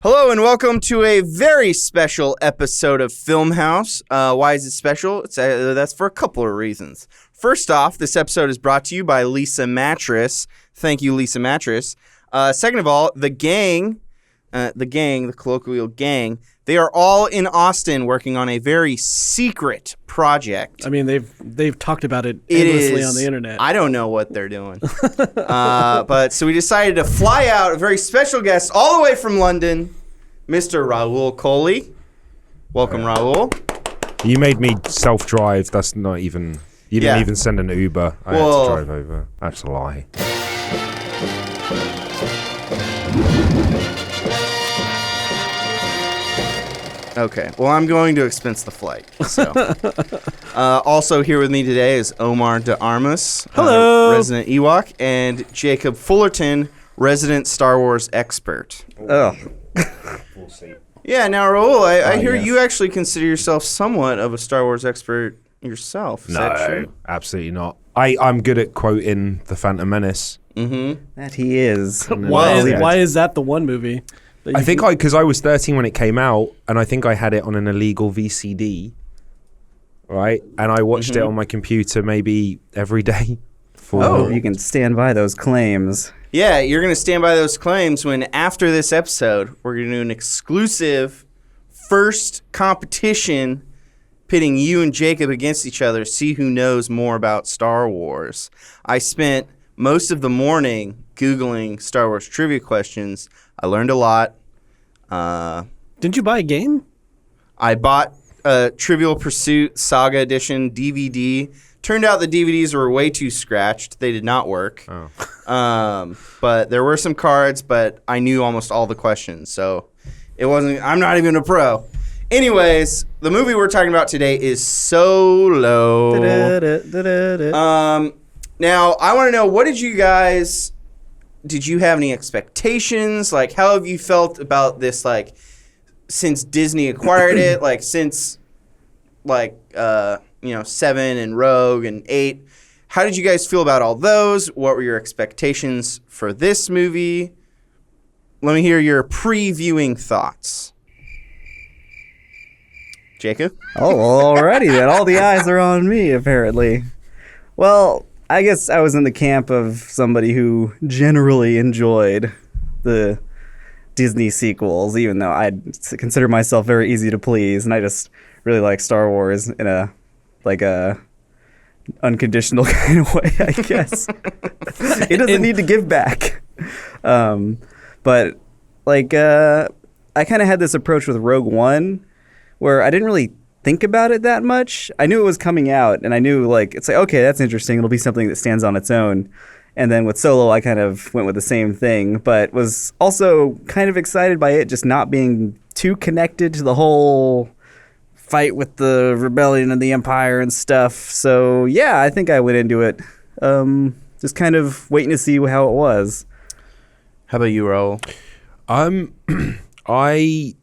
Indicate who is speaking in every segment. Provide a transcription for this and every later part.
Speaker 1: Hello and welcome to a very special episode of Funhaus. Why is it special? That's for a couple of reasons. First off, this episode is brought to you by Lisa Mattress. Thank you, Lisa Mattress. Second of all, the colloquial gang, they are all in Austin working on a very secret project.
Speaker 2: I mean, they've talked about it endlessly on the internet.
Speaker 1: I don't know what they're doing. But so we decided to fly out a very special guest all the way from London, Mr. Raul Coley. Welcome, Raul.
Speaker 3: You made me self-drive. That's not even... You didn't even send an Uber. I had to drive over. That's a lie.
Speaker 1: Okay, well, I'm going to expense the flight. So, also here with me today is Omar de Armas,
Speaker 2: hello,
Speaker 1: resident Ewok, and Jacob Fullerton, resident Star Wars expert.
Speaker 4: Oh,
Speaker 3: We'll see.
Speaker 1: Yeah, now Raul, I hear
Speaker 4: yes.
Speaker 1: you actually consider yourself somewhat of a Star Wars expert yourself. Is that true?
Speaker 3: Absolutely not. I'm good at quoting The Phantom Menace.
Speaker 1: Mm-hmm.
Speaker 4: that he is.
Speaker 2: Why is that the one movie?
Speaker 3: I think because I was 13 when it came out, and I think I had it on an illegal VCD, right? And I watched it on my computer maybe every day.
Speaker 4: You can stand by those claims.
Speaker 1: Yeah, you're going to stand by those claims when after this episode, we're going to do an exclusive first competition pitting you and Jacob against each other, see who knows more about Star Wars. I spent most of the morning Googling Star Wars trivia questions. I learned a lot.
Speaker 2: Didn't you buy a game?
Speaker 1: I bought Trivial Pursuit Saga Edition DVD. Turned out the DVDs were way too scratched. They did not work.
Speaker 3: Oh.
Speaker 1: But there were some cards, but I knew almost all the questions. So it wasn't, I'm not even a pro. Anyways, the movie we're talking about today is Solo. Now, I want to know, did you have any expectations? Like, how have you felt about this, like, since Disney acquired it, like, since, like, 7 and Rogue and 8? How did you guys feel about all those? What were your expectations for this movie? Let me hear your previewing thoughts. Jacob?
Speaker 4: Oh, well, alrighty then. All the eyes are on me, apparently. Well, I guess I was in the camp of somebody who generally enjoyed the Disney sequels, even though I consider myself very easy to please, and I just really like Star Wars in a unconditional kind of way, I guess. It doesn't need to give back. But I kind of had this approach with Rogue One where I didn't really think about it that much. I knew it was coming out, and I knew, it's like, okay, that's interesting. It'll be something that stands on its own. And then with Solo, I kind of went with the same thing, but was also kind of excited by it just not being too connected to the whole fight with the rebellion and the Empire and stuff. So, yeah, I think I went into it just kind of waiting to see how it was.
Speaker 1: How about you, Raul?
Speaker 3: I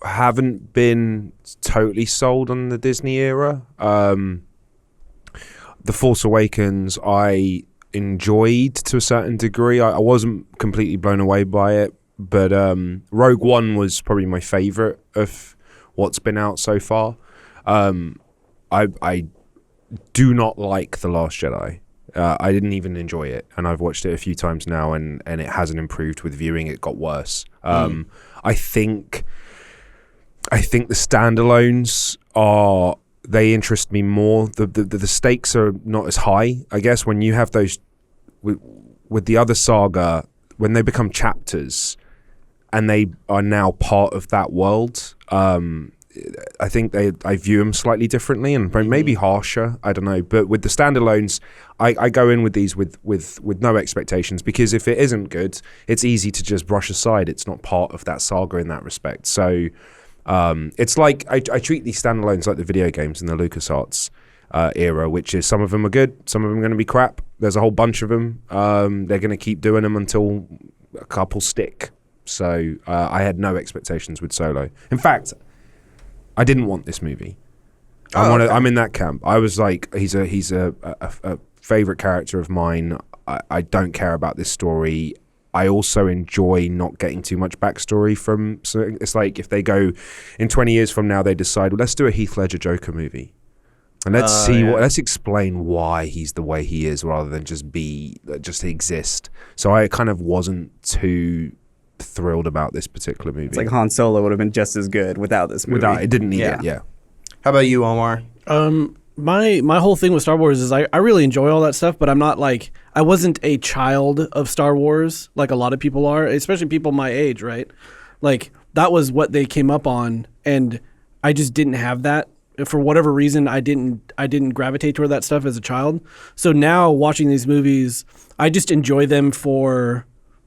Speaker 3: haven't been totally sold on the Disney era. The Force Awakens, I enjoyed to a certain degree. I wasn't completely blown away by it, but Rogue One was probably my favorite of what's been out so far. I do not like The Last Jedi. I didn't even enjoy it, and I've watched it a few times now, and it hasn't improved with viewing. It got worse. I think the standalones they interest me more. The stakes are not as high, I guess, when you have those with the other saga, when they become chapters and they are now part of that world. I think I view them slightly differently and maybe harsher. I don't know, but with the standalones, I go in with these with no expectations, because if it isn't good, it's easy to just brush aside. It's not part of that saga in that respect. So it's like I treat these standalones like the video games in the LucasArts era, which is some of them are good, some of them are going to be crap. There's a whole bunch of them. They're going to keep doing them until a couple stick. So I had no expectations with Solo. In fact, I didn't want this movie. I'm in that camp. I was like, he's a favorite character of mine. I don't care about this story. I also enjoy not getting too much backstory from. So it's like if they go in 20 years from now, they decide, well, let's do a Heath Ledger Joker movie, and let's explain why he's the way he is, rather than just exist. So I kind of wasn't too thrilled about this particular movie.
Speaker 4: It's like Han Solo would have been just as good without this movie.
Speaker 3: It didn't need it. Yeah.
Speaker 1: How about you, Omar?
Speaker 2: My whole thing with Star Wars is I really enjoy all that stuff, but I'm not like, I wasn't a child of Star Wars like a lot of people are, especially people my age, right? Like that was what they came up on, and I just didn't have that. For whatever reason, I didn't gravitate toward that stuff as a child. So now watching these movies, I just enjoy them for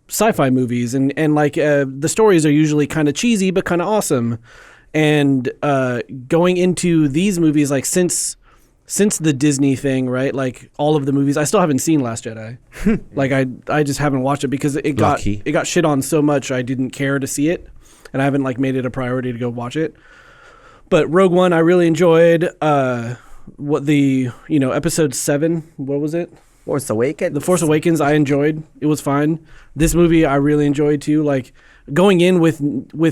Speaker 2: sci-fi movies, and like the stories are usually kind of cheesy but kind of awesome. And going into these movies, like since the Disney thing, right? Like all of the movies, I still haven't seen Last Jedi. Like I just haven't watched it because it got shit on so much. I didn't care to see it, and I haven't like made it a priority to go watch it. But Rogue One, I really enjoyed. Episode 7, what was it?
Speaker 4: Force Awakens.
Speaker 2: The Force Awakens, I enjoyed. It was fine. This movie, I really enjoyed too. Like going in with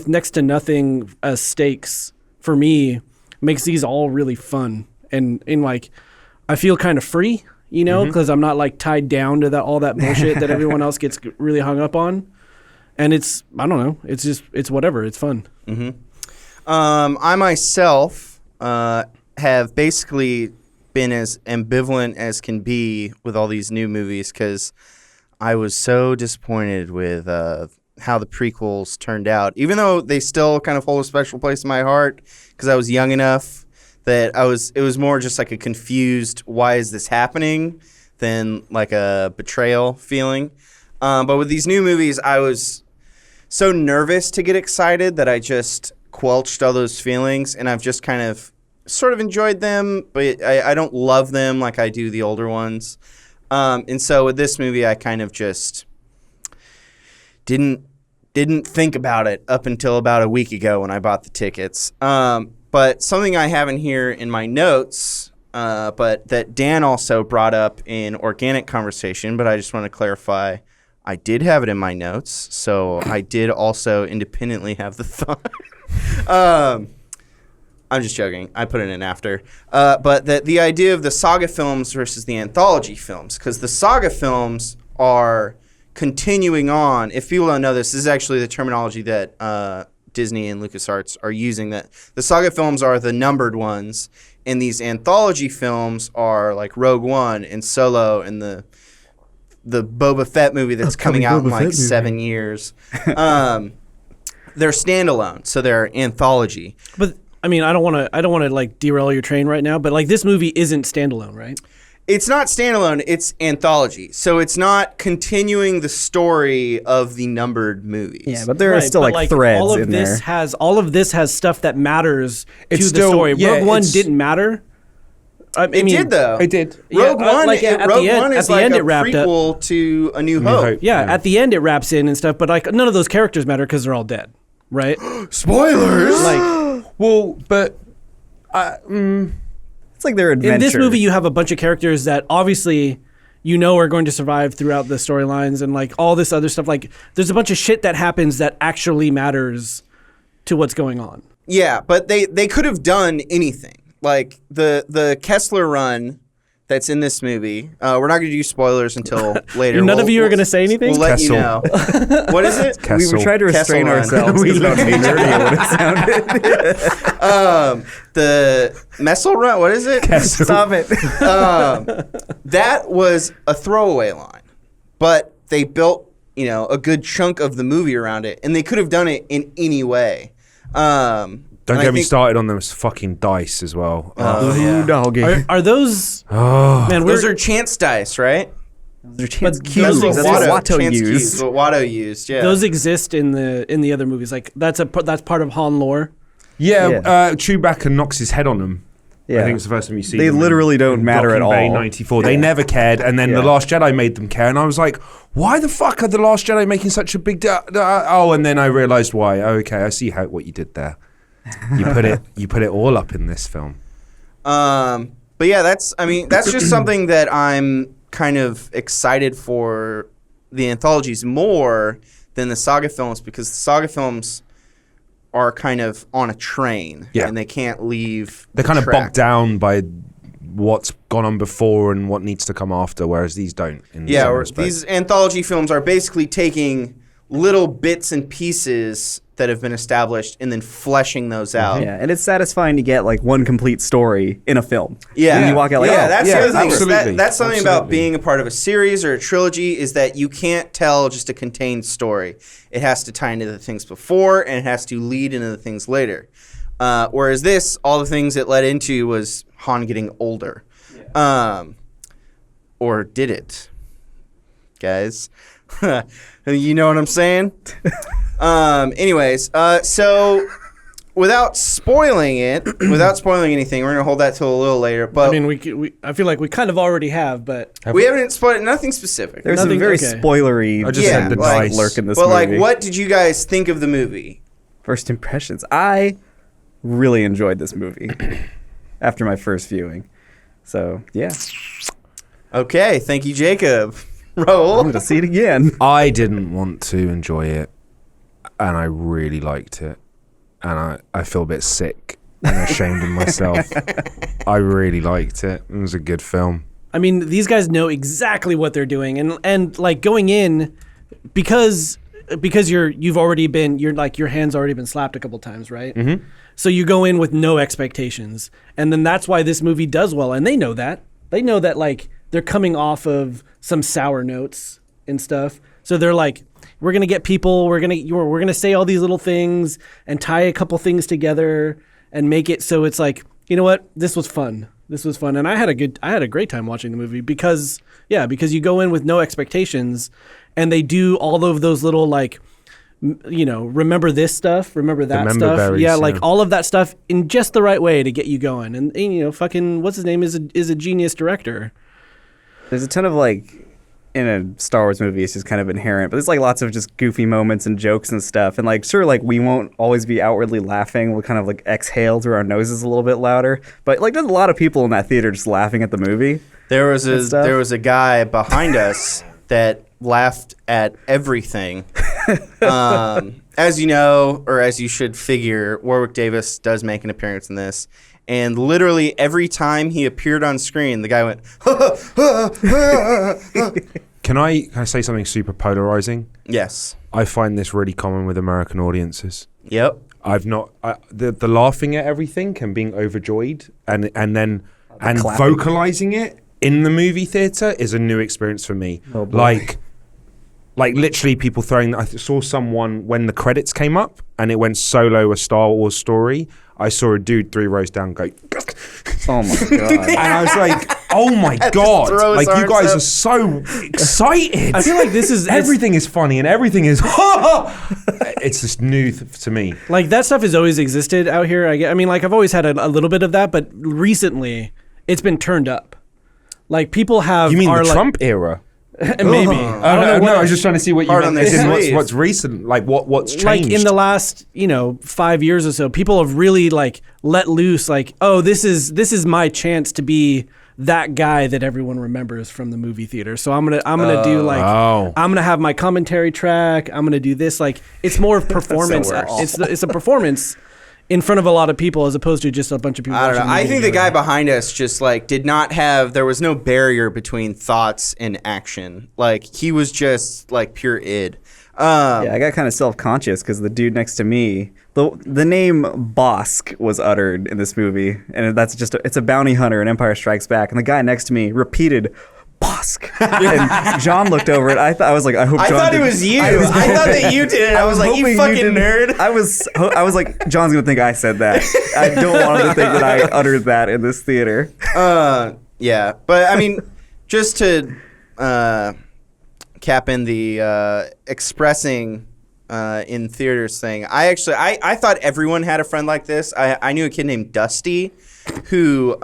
Speaker 2: next to nothing as stakes for me makes these all really fun. And like, I feel kind of free, because I'm not like tied down to all that bullshit that everyone else gets really hung up on. And it's, I don't know, it's whatever. It's fun.
Speaker 1: Mm-hmm. I myself have basically been as ambivalent as can be with all these new movies because I was so disappointed with how the prequels turned out, even though they still kind of hold a special place in my heart because I was young enough that it was more just like a confused, why is this happening, than like a betrayal feeling. But with these new movies, I was so nervous to get excited that I just quelched all those feelings, and I've just kind of sort of enjoyed them, but I don't love them like I do the older ones. And so with this movie, I kind of just didn't think about it up until about a week ago when I bought the tickets. But something I have in here in my notes, but that Dan also brought up in organic conversation, but I just want to clarify, I did have it in my notes, so I did also independently have the thought. I'm just joking. I put it in after. But the idea of the Saga films versus the Anthology films, because the Saga films are continuing on. If people don't know this is actually the terminology that Disney and LucasArts are using, that the Saga films are the numbered ones, and these Anthology films are like Rogue One and Solo and the Boba Fett movie that's coming out in like 7 years. They're standalone, so they're anthology.
Speaker 2: But I mean, I don't want to like derail your train right now, but like this movie isn't standalone, right?
Speaker 1: It's not standalone, it's anthology. So it's not continuing the story of the numbered movies.
Speaker 4: Yeah, but there are still like threads in there.
Speaker 2: All of this has stuff that matters to the story. Yeah, Rogue One didn't matter.
Speaker 1: It did though.
Speaker 3: It did.
Speaker 1: Rogue One. Rogue One is like a
Speaker 2: wrapped
Speaker 1: prequel to A New Hope.
Speaker 2: Yeah, at the end it wraps in and stuff, but like none of those characters matter because they're all dead, right?
Speaker 1: Spoilers.
Speaker 4: It's like their adventure.
Speaker 2: In this movie, you have a bunch of characters that obviously are going to survive throughout the storylines and like all this other stuff. Like there's a bunch of shit that happens that actually matters to what's going on.
Speaker 1: Yeah, but they could have done anything. Like the Kessel Run that's in this movie. We're not going to do spoilers until later.
Speaker 2: None of you are going to say anything?
Speaker 1: We'll let you know. What is it?
Speaker 3: Kessel.
Speaker 4: We were trying to restrain ourselves because about nerdy what it sounded.
Speaker 1: The Messel Run, what is it?
Speaker 3: Kessel.
Speaker 4: Stop it.
Speaker 1: That was a throwaway line, but they built a good chunk of the movie around it, and they could have done it in any way.
Speaker 3: Don't get me started on those fucking dice as well.
Speaker 1: Yeah.
Speaker 4: Doggy.
Speaker 2: Are those?
Speaker 3: Oh.
Speaker 2: Man,
Speaker 1: those are chance dice, right?
Speaker 4: They're chance
Speaker 2: But
Speaker 4: cubes.
Speaker 2: those
Speaker 4: That's
Speaker 2: are
Speaker 4: what Watto
Speaker 1: chance
Speaker 4: used.
Speaker 1: cubes, what Watto used, yeah.
Speaker 2: Those exist in the other movies. Like that's part of Han lore.
Speaker 3: Yeah. Chewbacca knocks his head on them.
Speaker 4: Yeah.
Speaker 3: I think it's the first time you see
Speaker 4: They
Speaker 3: them
Speaker 4: literally don't
Speaker 3: in
Speaker 4: matter at
Speaker 3: Docking Bay
Speaker 4: all.
Speaker 3: 94. They never cared, and then
Speaker 4: Yeah.
Speaker 3: The Last Jedi made them care, and I was like, why the fuck are The Last Jedi making such a big deal? And then I realized why. Okay, I see what you did there. You put it all up in this film.
Speaker 1: But yeah, that's just something that I'm kind of excited for the anthologies more than the Saga films because the Saga films are kind of on a train and they can't leave.
Speaker 3: They're kind of bogged down by what's gone on before and what needs to come after, whereas these don't.
Speaker 1: These anthology films are basically taking little bits and pieces that have been established and then fleshing those out.
Speaker 4: Yeah, and it's satisfying to get like one complete story in a film.
Speaker 1: Yeah.
Speaker 4: And you walk out like,
Speaker 1: that's the other thing.
Speaker 3: Absolutely.
Speaker 1: That's something about being a part of a series or a trilogy is that you can't tell just a contained story. It has to tie into the things before and it has to lead into the things later. Whereas this, all the things it led into was Han getting older. Yeah. Or did it? Guys. You know what I'm saying? Anyways, so without spoiling anything, we're gonna hold that till a little later. But
Speaker 2: I mean, I feel like we kind of already have, but
Speaker 1: we haven't spoiled nothing specific.
Speaker 4: There's some very spoilery.
Speaker 3: I just said the dice
Speaker 4: lurk in this
Speaker 1: but
Speaker 4: movie.
Speaker 1: like, what did you guys think of the movie?
Speaker 4: First impressions. I really enjoyed this movie after my first viewing. So yeah,
Speaker 1: Okay, thank you, Jacob.
Speaker 4: I'm
Speaker 1: Roll.
Speaker 4: gonna see it again.
Speaker 3: I didn't want to enjoy it, and I really liked it, and I feel a bit sick and ashamed of myself. I really liked it. It was a good film.
Speaker 2: I mean, these guys know exactly what they're doing, and like going in because your hand's already been slapped a couple times, right? Mm-hmm. So you go in with no expectations, and then that's why this movie does well, and they know that. They know that like they're coming off of some sour notes and stuff, so they're like, we're gonna get people, we're gonna say all these little things and tie a couple things together and make it so it's like, you know what, this was fun, and I had a great time watching the movie because you go in with no expectations, and they do all of those little like, remember this stuff, remember that stuff, like all of that stuff in just the right way to get you going, and fucking what's his name is a genius director.
Speaker 4: There's a ton of like, in a Star Wars movie, it's just kind of inherent, but there's like lots of just goofy moments and jokes and stuff. And like, sure, like we won't always be outwardly laughing. We'll kind of like exhale through our noses a little bit louder. But like, there's a lot of people in that theater just laughing at the movie.
Speaker 1: There was a guy behind us that laughed at everything. As you know, or as you should figure, Warwick Davis does make an appearance in this. And literally every time he appeared on screen, the guy went,
Speaker 3: Can I say something super polarizing?
Speaker 1: Yes.
Speaker 3: I find this really common with American audiences.
Speaker 1: Yep.
Speaker 3: The laughing at everything and being overjoyed and
Speaker 4: clapping.
Speaker 3: vocalizing it in the movie theater is a new experience for me.
Speaker 4: Oh boy.
Speaker 3: Like literally people throwing. I saw someone when the credits came up and it went solo a Star Wars story. I saw a dude 3 rows down go.
Speaker 4: Oh my god!
Speaker 3: And I was like, "Oh my god! Like you guys are so excited."
Speaker 2: I feel like this is
Speaker 3: everything is funny and everything is. It's just new to me.
Speaker 2: Like that stuff has always existed out here. I mean, like I've always had a little bit of that, but recently it's been turned up. Like people have.
Speaker 3: You mean the
Speaker 2: like,
Speaker 3: Trump era?
Speaker 2: Maybe.
Speaker 3: I was just trying to see what you meant. As in what's recent, like what's changed.
Speaker 2: Like in the last 5 years or so, people have really like let loose. Like, oh, this is my chance to be that guy that everyone remembers from the movie theater. So I'm gonna do like I'm gonna have my commentary track. I'm gonna do this. Like it's more of performance. It's a performance in front of a lot of people as opposed to just a bunch of people.
Speaker 1: I don't know. I think the guy behind us just like did not have. There was no barrier between thoughts and action. Like he was just like pure id.
Speaker 4: I got kind of self-conscious because the dude next to me, the name Bosk was uttered in this movie, and that's just it's a bounty hunter in Empire Strikes Back, and the guy next to me repeated Bosk. And John looked over it. I was like, I hope.
Speaker 1: I
Speaker 4: John
Speaker 1: thought it was you. I thought that you did it. I was like, you fucking nerd.
Speaker 4: I was like, John's gonna think I said that. I don't want him to think that I uttered that in this theater.
Speaker 1: Yeah, but I mean, just to cap in the expressing in theaters thing. I thought everyone had a friend like this. I knew a kid named Dusty who,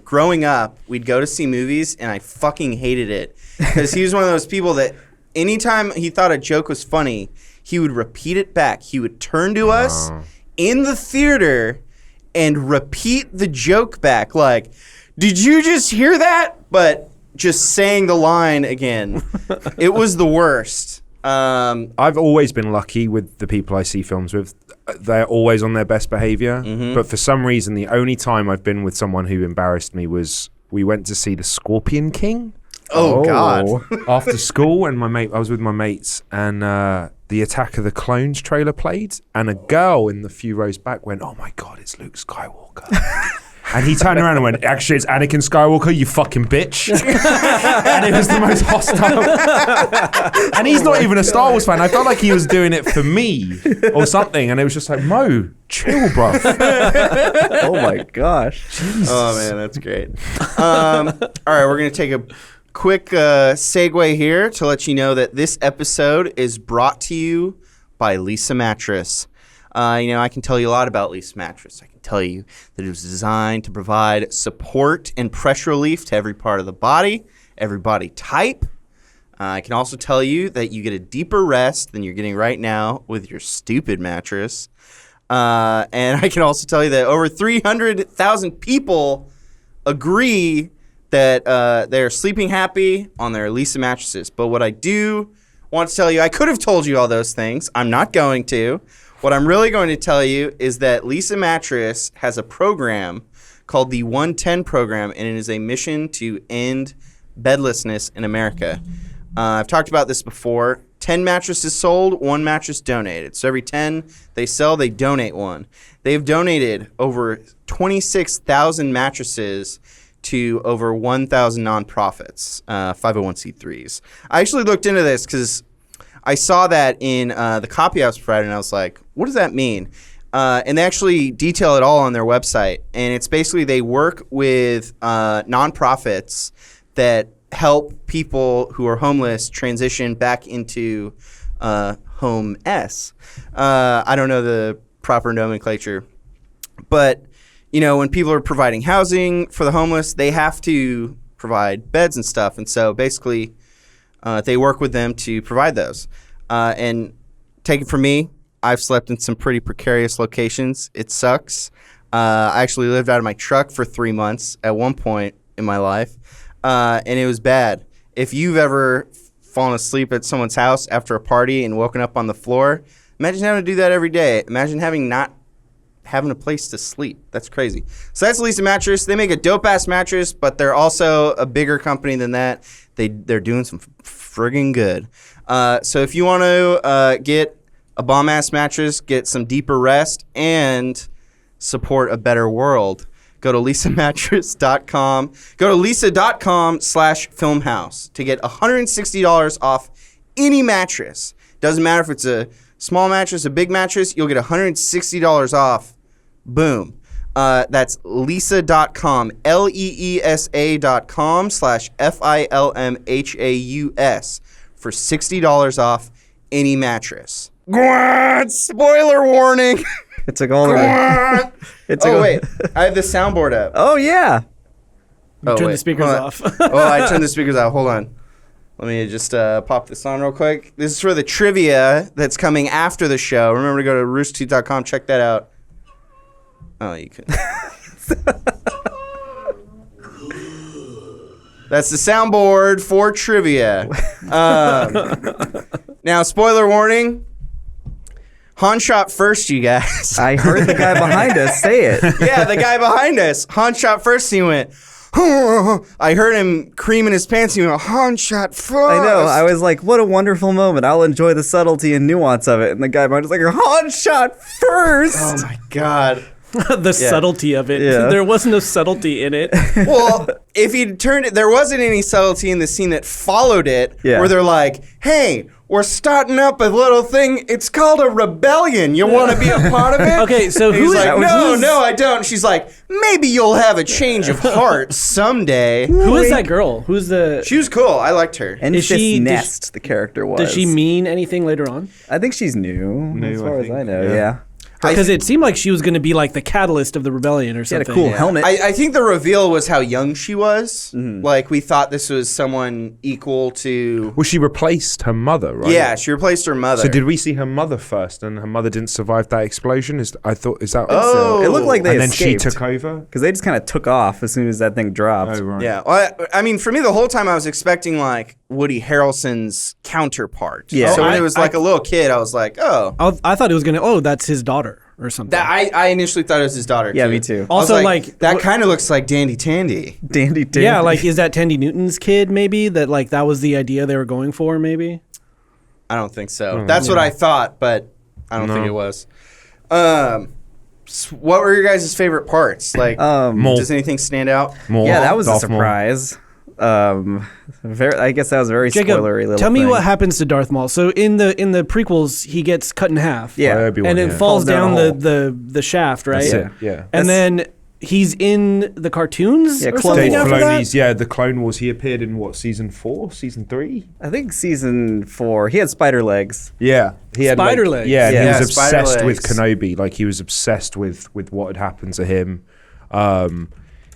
Speaker 1: growing up, we'd go to see movies, and I fucking hated it. Because he was one of those people that anytime he thought a joke was funny, he would repeat it back. He would turn to us in the theater and repeat the joke back. Like, did you just hear that? But just saying the line again. It was the worst.
Speaker 3: I've always been lucky with the people I see films with. They're always on their best behavior. But for some reason, the only time I've been with someone who embarrassed me was we went to see The Scorpion King.
Speaker 1: Oh, God.
Speaker 3: After school, and I was with my mates, and the Attack of the Clones trailer played, and a girl in the few rows back went, "Oh my God, it's Luke Skywalker." And he turned around and went, "Actually, it's Anakin Skywalker, you fucking bitch." And it was the most hostile. And he's not even a Star Wars fan. I felt like he was doing it for me or something. And it was just like, Mo, chill, bro.
Speaker 4: Oh my gosh.
Speaker 1: Oh, man, that's great. All right, we're going to take a quick segue here to let you know that this episode is brought to you by Lisa Mattress. I can tell you a lot about Lisa Mattress. I can tell you that it was designed to provide support and pressure relief to every part of the body, every body type. I can also tell you that you get a deeper rest than you're getting right now with your stupid mattress. And I can also tell you that over 300,000 people agree that they're sleeping happy on their Lisa mattresses. But what I do want to tell you, I could have told you all those things. I'm not going to. What I'm really going to tell you is that Lisa Mattress has a program called the 110 program, and it is a mission to end bedlessness in America. I've talked about this before. 10 mattresses sold, 1 mattress donated. So every 10 they sell, they donate 1. They've donated over 26,000 mattresses to over 1,000 nonprofits, 501c3s. I actually looked into this because I saw that in the copy I was provided, and I was like, what does that mean? And they actually detail it all on their website. And it's basically they work with nonprofits that help people who are homeless transition back into home S. I don't know the proper nomenclature. But, when people are providing housing for the homeless, they have to provide beds and stuff. And so basically they work with them to provide those. And take it from me, I've slept in some pretty precarious locations. It sucks. I actually lived out of my truck for 3 months at one point in my life. And it was bad. If you've ever fallen asleep at someone's house after a party and woken up on the floor, imagine having to do that every day. Imagine not having a place to sleep. That's crazy. So that's Lisa Mattress. They make a dope-ass mattress, but they're also a bigger company than that. They're doing some friggin' good. So if you want to get a bomb-ass mattress, get some deeper rest, and support a better world, go to lisamattress.com. Go to lisa.com/filmhouse to get $160 off any mattress. Doesn't matter if it's a small mattress, a big mattress, you'll get $160 off. Boom. That's lisa.com, leesa.com/filmhaus for $60 off any mattress. Spoiler warning.
Speaker 4: It took all the way.
Speaker 1: Wait. I have the soundboard up.
Speaker 4: Oh, yeah.
Speaker 2: Turn the speakers off.
Speaker 1: I turned the speakers out. Hold on. Let me just pop this on real quick. This is for the trivia that's coming after the show. Remember to go to roosterteeth.com. Check that out. Oh, you could. That's the soundboard for trivia. Now, spoiler warning. Han shot first, you guys.
Speaker 4: I heard the guy behind us say it.
Speaker 1: Yeah, the guy behind us. Han shot first, he went, I heard him cream in his pants. He went, Han shot first.
Speaker 4: I know. I was like, what a wonderful moment. I'll enjoy the subtlety and nuance of it. And the guy behind us was like, Han shot first.
Speaker 1: Oh, my God.
Speaker 2: The subtlety of it.
Speaker 4: Yeah.
Speaker 2: There was no subtlety in it.
Speaker 1: Well, if he turned it, there wasn't any subtlety in the scene that followed it, where they're like, hey, we're starting up a little thing. It's called a rebellion. You want to be a part of it?
Speaker 2: Okay, so
Speaker 1: and he's
Speaker 2: who is
Speaker 1: like, no, I don't. She's like, maybe you'll have a change of heart someday.
Speaker 2: Who is that girl? Who's the?
Speaker 1: She was cool. I liked her.
Speaker 4: And
Speaker 2: Is she-
Speaker 4: Nest, the character was.
Speaker 2: Does she mean anything later on?
Speaker 4: I think she's new as far as I know. Yeah.
Speaker 2: Because it seemed like she was going to be like the catalyst of the rebellion or
Speaker 4: She had
Speaker 2: something.
Speaker 4: a cool helmet.
Speaker 1: I think the reveal was how young she was.
Speaker 4: Mm-hmm.
Speaker 1: Like, we thought this was someone equal to...
Speaker 3: Well, she replaced her mother, right?
Speaker 1: Yeah, she replaced her mother.
Speaker 3: So did we see her mother first, and her mother didn't survive that explosion? Is that?
Speaker 1: Oh.
Speaker 4: It looked like they
Speaker 3: and then
Speaker 4: escaped.
Speaker 3: she took over.
Speaker 4: Because they just kind of took off as soon as that thing dropped.
Speaker 3: Oh, right.
Speaker 1: Yeah. Well, I mean, for me, the whole time I was expecting, like, Woody Harrelson's counterpart.
Speaker 4: Yeah.
Speaker 1: So when
Speaker 2: I-
Speaker 1: it was like a little kid, I was like, oh.
Speaker 2: I thought it was going to, that's his daughter or something.
Speaker 1: That I initially thought it was his daughter.
Speaker 4: Yeah,
Speaker 1: too.
Speaker 4: me too.
Speaker 1: I was
Speaker 2: Also, like,
Speaker 1: that kind of looks like Dandy Tandy.
Speaker 4: Dandy.
Speaker 2: yeah, like, is that Tandy Newton's kid maybe? That, like, that was the idea they were going for maybe?
Speaker 1: I don't think so. That's what I thought, but I don't think it was. What were your guys' favorite parts? Like,
Speaker 3: Maul.
Speaker 1: does anything stand out?
Speaker 3: Maul.
Speaker 4: Yeah, that was a
Speaker 3: Darth Maul.
Speaker 4: surprise. I guess that was a very
Speaker 2: Jacob,
Speaker 4: spoilery little
Speaker 2: tell me
Speaker 4: thing.
Speaker 2: what happens to Darth Maul. So in the prequels, he gets cut in half.
Speaker 4: Yeah.
Speaker 3: By Obi Wan,
Speaker 2: And it
Speaker 3: yeah.
Speaker 2: falls down
Speaker 4: Falls down
Speaker 2: the shaft, right?
Speaker 3: That's it, yeah.
Speaker 2: And then he's in the cartoons
Speaker 4: Yeah,
Speaker 2: or
Speaker 4: Clone
Speaker 2: something
Speaker 3: Dave
Speaker 2: after that?
Speaker 3: Filoni's, the Clone Wars. He appeared in what, season 4, season 3?
Speaker 4: I think season 4. He had spider legs.
Speaker 3: Yeah, he had
Speaker 2: Spider legs.
Speaker 3: Yeah,
Speaker 1: Yeah,
Speaker 3: he was
Speaker 1: spider
Speaker 3: obsessed with
Speaker 1: legs.
Speaker 3: Kenobi. Like he was obsessed with what had happened to him.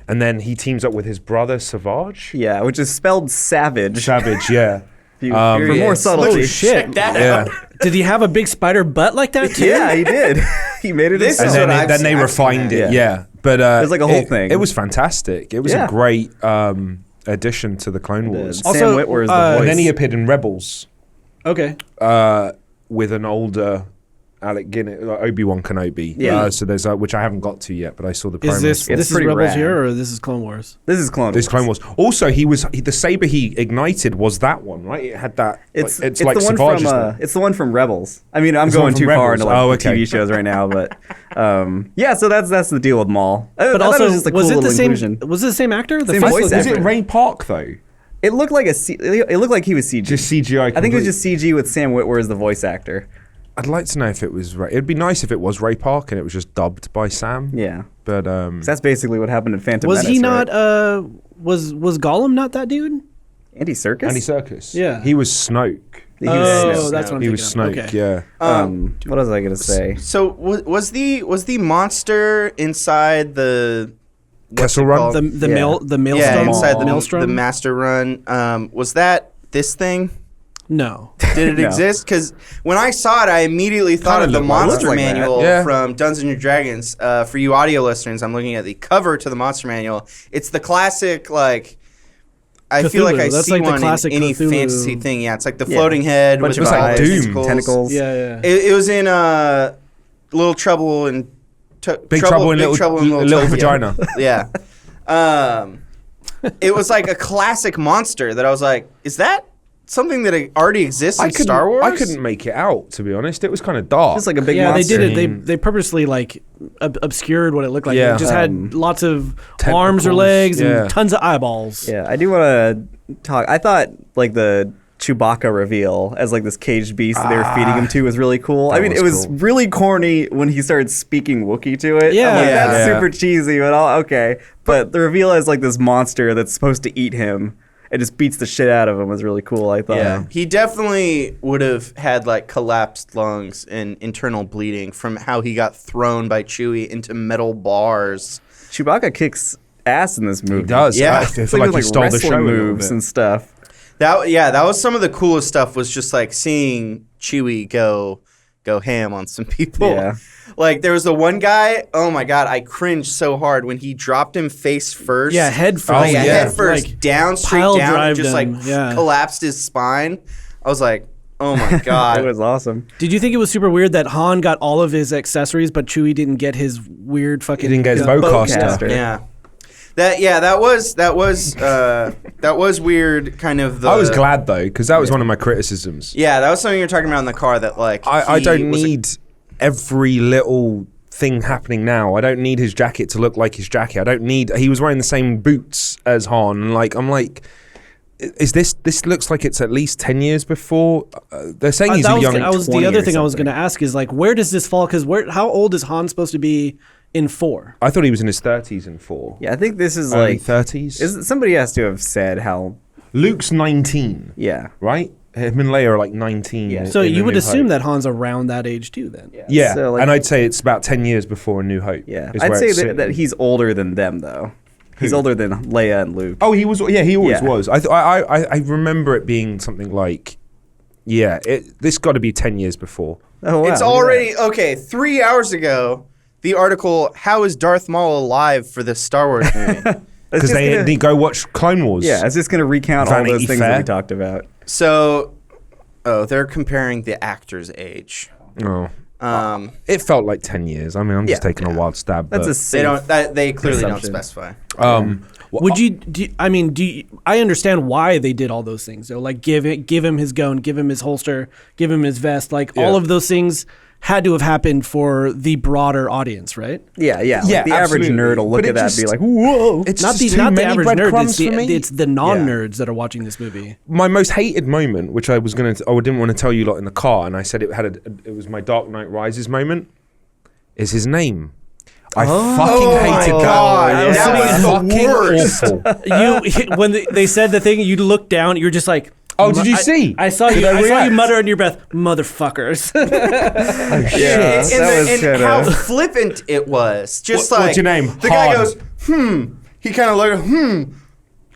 Speaker 3: And then he teams up with his brother Savage.
Speaker 4: Yeah, which is spelled savage.
Speaker 3: Savage, yeah.
Speaker 4: For
Speaker 3: Um,
Speaker 4: more
Speaker 1: Yes.
Speaker 4: subtlety.
Speaker 2: Oh, shit.
Speaker 1: Check that
Speaker 3: Yeah.
Speaker 1: out.
Speaker 2: Did he have a big spider butt like that too?
Speaker 4: Yeah, he did. He made it
Speaker 1: This
Speaker 3: And
Speaker 1: is
Speaker 4: himself.
Speaker 1: what I've
Speaker 3: then they
Speaker 1: seen. I've
Speaker 3: refined
Speaker 1: seen
Speaker 3: it,
Speaker 1: that.
Speaker 3: yeah. But
Speaker 4: It was like a whole thing.
Speaker 3: It was fantastic. It was
Speaker 4: Yeah.
Speaker 3: a great addition to the Clone Wars.
Speaker 4: Sam
Speaker 2: Also,
Speaker 4: Witwer is the
Speaker 2: and
Speaker 4: voice.
Speaker 3: And then he appeared in Rebels
Speaker 2: Okay.
Speaker 3: with an older Alec Guinness, Obi Wan Kenobi.
Speaker 4: Yeah.
Speaker 3: So there's which I haven't got to yet, but I saw the promos.
Speaker 2: Is this
Speaker 3: for.
Speaker 4: It's
Speaker 2: this is
Speaker 4: pretty
Speaker 2: Rebels
Speaker 4: rad.
Speaker 2: here or this is Clone Wars?
Speaker 4: This is Clone
Speaker 3: This
Speaker 4: Wars.
Speaker 3: Clone Wars. Also, the saber he ignited was that one, right? It had that.
Speaker 4: It's
Speaker 3: like
Speaker 4: the one
Speaker 3: Savage's
Speaker 4: from
Speaker 3: one.
Speaker 4: it's the one from Rebels. I mean, I'm
Speaker 3: It's the one
Speaker 4: going
Speaker 3: from
Speaker 4: too far
Speaker 3: Rebels.
Speaker 4: into like
Speaker 3: Oh,
Speaker 4: the
Speaker 3: okay.
Speaker 4: TV shows right now, but yeah. So that's the deal with Maul.
Speaker 2: But
Speaker 4: I thought
Speaker 2: also,
Speaker 4: it was just a cool
Speaker 2: was it the
Speaker 4: little
Speaker 2: same?
Speaker 4: inclusion.
Speaker 2: Was it the same actor? The
Speaker 4: Same
Speaker 2: face
Speaker 4: voice
Speaker 2: looked
Speaker 3: Was it
Speaker 4: actor.
Speaker 3: Ray Park though?
Speaker 4: It looked like it looked like he was CG.
Speaker 3: Just CGI.
Speaker 4: I think it was just CG with Sam Witwer as the voice actor.
Speaker 3: I'd like to know if it was Ray. It'd be nice if it was Ray Park and it was just dubbed by Sam.
Speaker 4: Yeah.
Speaker 3: But
Speaker 4: 'Cause that's basically what happened in Phantom
Speaker 2: Was
Speaker 4: Menace.
Speaker 2: he
Speaker 4: right?
Speaker 2: not? Was Gollum not that dude?
Speaker 4: Andy Serkis?
Speaker 3: Andy Serkis.
Speaker 2: Yeah.
Speaker 3: He was Snoke.
Speaker 4: He
Speaker 2: Oh,
Speaker 4: was
Speaker 2: that's what I'm
Speaker 3: He was
Speaker 2: thinking
Speaker 3: Snoke.
Speaker 2: of. Okay.
Speaker 3: Yeah.
Speaker 4: What was I gonna say?
Speaker 1: So was the monster inside the what's
Speaker 3: Kessel
Speaker 1: it
Speaker 3: Run?
Speaker 1: called?
Speaker 2: The
Speaker 4: Yeah.
Speaker 2: maelstrom.
Speaker 1: yeah, inside
Speaker 4: Maul.
Speaker 1: the
Speaker 2: maelstrom.
Speaker 1: master run. Was that this thing?
Speaker 2: No.
Speaker 1: Did it
Speaker 4: No.
Speaker 1: exist? Because when I saw it, I immediately thought
Speaker 3: Kinda
Speaker 1: of the
Speaker 3: looked like
Speaker 1: monster
Speaker 4: that.
Speaker 1: manual
Speaker 3: Yeah.
Speaker 1: from Dungeons and Dragons. For you audio listeners, I'm looking at the cover to the monster manual. It's the classic, like, I feel like I
Speaker 2: Cthulhu. That's
Speaker 1: see
Speaker 2: like the
Speaker 1: one in
Speaker 2: classic
Speaker 1: any
Speaker 2: Cthulhu.
Speaker 1: fantasy thing. Yeah, it's like the
Speaker 4: Yeah.
Speaker 1: floating head
Speaker 4: Bunch
Speaker 1: with
Speaker 4: of
Speaker 3: It was like
Speaker 1: all
Speaker 3: Doom.
Speaker 1: the tentacles.
Speaker 4: Tentacles.
Speaker 2: Yeah.
Speaker 1: It was in Little Trouble in
Speaker 3: Big Trouble in Little
Speaker 1: China.
Speaker 3: Vagina.
Speaker 1: Yeah. It was like a classic monster that I was like, is that something that already exists in Star Wars?
Speaker 3: I couldn't make it out, to be honest. It was kind of dark.
Speaker 4: Just like a big
Speaker 2: Yeah,
Speaker 4: monster.
Speaker 2: they did it. They purposely like obscured what it looked like.
Speaker 3: Yeah.
Speaker 2: It just had lots of arms or
Speaker 3: Tentacles,
Speaker 2: legs
Speaker 3: yeah.
Speaker 2: and tons of eyeballs.
Speaker 4: Yeah, I do want to talk. I thought like the Chewbacca reveal as like this caged beast that they were feeding him to was really cool. I mean,
Speaker 3: was
Speaker 4: it was
Speaker 3: cool.
Speaker 4: really corny when he started speaking Wookiee to it.
Speaker 2: Yeah.
Speaker 4: I'm like,
Speaker 1: Yeah.
Speaker 4: that's
Speaker 3: Yeah.
Speaker 4: super cheesy, but okay. But the reveal as like this monster that's supposed to eat him, it just beats the shit out of him was really cool. I thought.
Speaker 1: Yeah, he definitely would have had like collapsed lungs and internal bleeding from how he got thrown by Chewie into metal bars.
Speaker 4: Chewbacca kicks ass in this movie.
Speaker 3: He does.
Speaker 1: Yeah.
Speaker 3: I
Speaker 4: It's
Speaker 3: feel like he
Speaker 4: with,
Speaker 3: stole the
Speaker 4: wrestling
Speaker 3: show a little
Speaker 4: moves
Speaker 3: bit.
Speaker 4: and stuff.
Speaker 1: That was some of the coolest stuff. Was just like seeing Chewie go ham on some people.
Speaker 4: Yeah.
Speaker 1: Like there was the one guy. Oh my god, I cringed so hard when he dropped him face first.
Speaker 2: Yeah, head first.
Speaker 1: Like,
Speaker 3: yeah.
Speaker 1: head first,
Speaker 2: Like,
Speaker 1: down, straight
Speaker 2: pile
Speaker 1: down, and
Speaker 2: drived
Speaker 1: just like
Speaker 2: him, yeah.
Speaker 1: collapsed his spine. I was like, oh my god.
Speaker 4: It was awesome.
Speaker 2: Did you think it was super weird that Han got all of his accessories, but Chewie didn't get his weird fucking?
Speaker 3: He didn't get his bowcaster.
Speaker 4: bowcaster.
Speaker 1: Yeah. That was weird. Kind of.
Speaker 3: I was glad though, because that was one of my criticisms.
Speaker 1: Yeah, that was something you were talking about in the car. That like
Speaker 3: I
Speaker 1: he
Speaker 3: don't
Speaker 1: was a-
Speaker 3: need every little thing happening now. I don't need his jacket to look like his jacket. I don't need. He was wearing the same boots as Han. And I'm like, is this looks like it's at least 10 years before? They're saying he's
Speaker 2: that
Speaker 3: a young.
Speaker 2: was the
Speaker 4: 20
Speaker 2: other
Speaker 4: or
Speaker 2: thing I was
Speaker 4: something.
Speaker 2: going to ask is like, where does this fall? Because how old is Han supposed to be in 4?
Speaker 3: I thought he was in his 30s in 4.
Speaker 4: Yeah, I think this is
Speaker 3: Early
Speaker 4: like
Speaker 3: 30s.
Speaker 4: somebody has to have said how.
Speaker 3: Luke's 19,
Speaker 4: Yeah.
Speaker 3: right? Him and Leia are like 19.
Speaker 4: Yeah.
Speaker 2: So
Speaker 3: in
Speaker 2: you
Speaker 3: A
Speaker 2: would
Speaker 3: New
Speaker 2: assume
Speaker 3: Hope.
Speaker 2: that Han's around that age too, then.
Speaker 3: Yeah,
Speaker 4: So, like,
Speaker 3: and I'd say it's about 10 years before A New Hope.
Speaker 4: yeah.
Speaker 3: is
Speaker 4: I'd
Speaker 3: where
Speaker 4: say
Speaker 3: it's
Speaker 4: that,
Speaker 3: sitting.
Speaker 4: that he's older than them, though. He's older than Leia and Luke.
Speaker 3: Oh, he was. Yeah, he always
Speaker 4: Yeah.
Speaker 3: was. I remember it being something like, yeah, this got to be 10 years before.
Speaker 4: Oh, wow,
Speaker 1: It's
Speaker 4: look at
Speaker 1: already okay. 3 hours ago, the article "How is Darth Maul alive for this Star Wars movie?"
Speaker 4: that.
Speaker 3: Because they go watch Clone Wars.
Speaker 4: Yeah, it's just going to recount all
Speaker 3: Vanity
Speaker 4: those things
Speaker 3: Fair.
Speaker 4: that we talked about.
Speaker 1: So, they're comparing the actor's age.
Speaker 3: Oh.
Speaker 1: Um,
Speaker 3: It felt like 10 years. I mean, I'm just
Speaker 4: Yeah.
Speaker 3: taking a wild stab.
Speaker 4: That's
Speaker 3: but,
Speaker 4: a safe.
Speaker 1: they clearly don't
Speaker 4: assumption.
Speaker 1: specify.
Speaker 3: well,
Speaker 2: Would you? I understand why they did all those things. Though, like give him his gun, give him his holster, give him his vest. Like
Speaker 3: Yeah.
Speaker 2: all of those things had to have happened for the broader audience, right?
Speaker 4: Yeah.
Speaker 3: Yeah,
Speaker 4: Like the average
Speaker 3: absolutely.
Speaker 4: nerd will look
Speaker 3: But
Speaker 4: at
Speaker 3: it
Speaker 4: that and
Speaker 3: just-
Speaker 4: be like, "Whoa!"
Speaker 3: It's
Speaker 2: Not
Speaker 3: just
Speaker 2: the
Speaker 3: too
Speaker 2: not the
Speaker 3: many
Speaker 2: average nerd.
Speaker 3: breadcrumbs for me.
Speaker 2: It's the non-nerds that are watching this movie.
Speaker 3: My most hated moment, which I didn't want to tell you lot in the car, and I said it was my Dark Knight Rises moment, is his name. I fucking
Speaker 1: my
Speaker 3: hated that.
Speaker 1: God,
Speaker 3: It
Speaker 2: that was
Speaker 1: the
Speaker 3: fucking
Speaker 1: worst.
Speaker 3: awful.
Speaker 2: When they said the thing, you look down. You're just like,
Speaker 3: Oh, did you see?
Speaker 2: I saw
Speaker 3: Did
Speaker 2: you.
Speaker 3: I
Speaker 2: I saw you
Speaker 3: react?
Speaker 2: mutter under your breath, "Motherfuckers."
Speaker 4: Yeah,
Speaker 1: and
Speaker 4: that was
Speaker 1: and how
Speaker 4: kinda-
Speaker 1: flippant it was. Just
Speaker 3: What's
Speaker 1: like
Speaker 3: your name?
Speaker 1: The guy
Speaker 3: Han.
Speaker 1: goes, He kind of looked,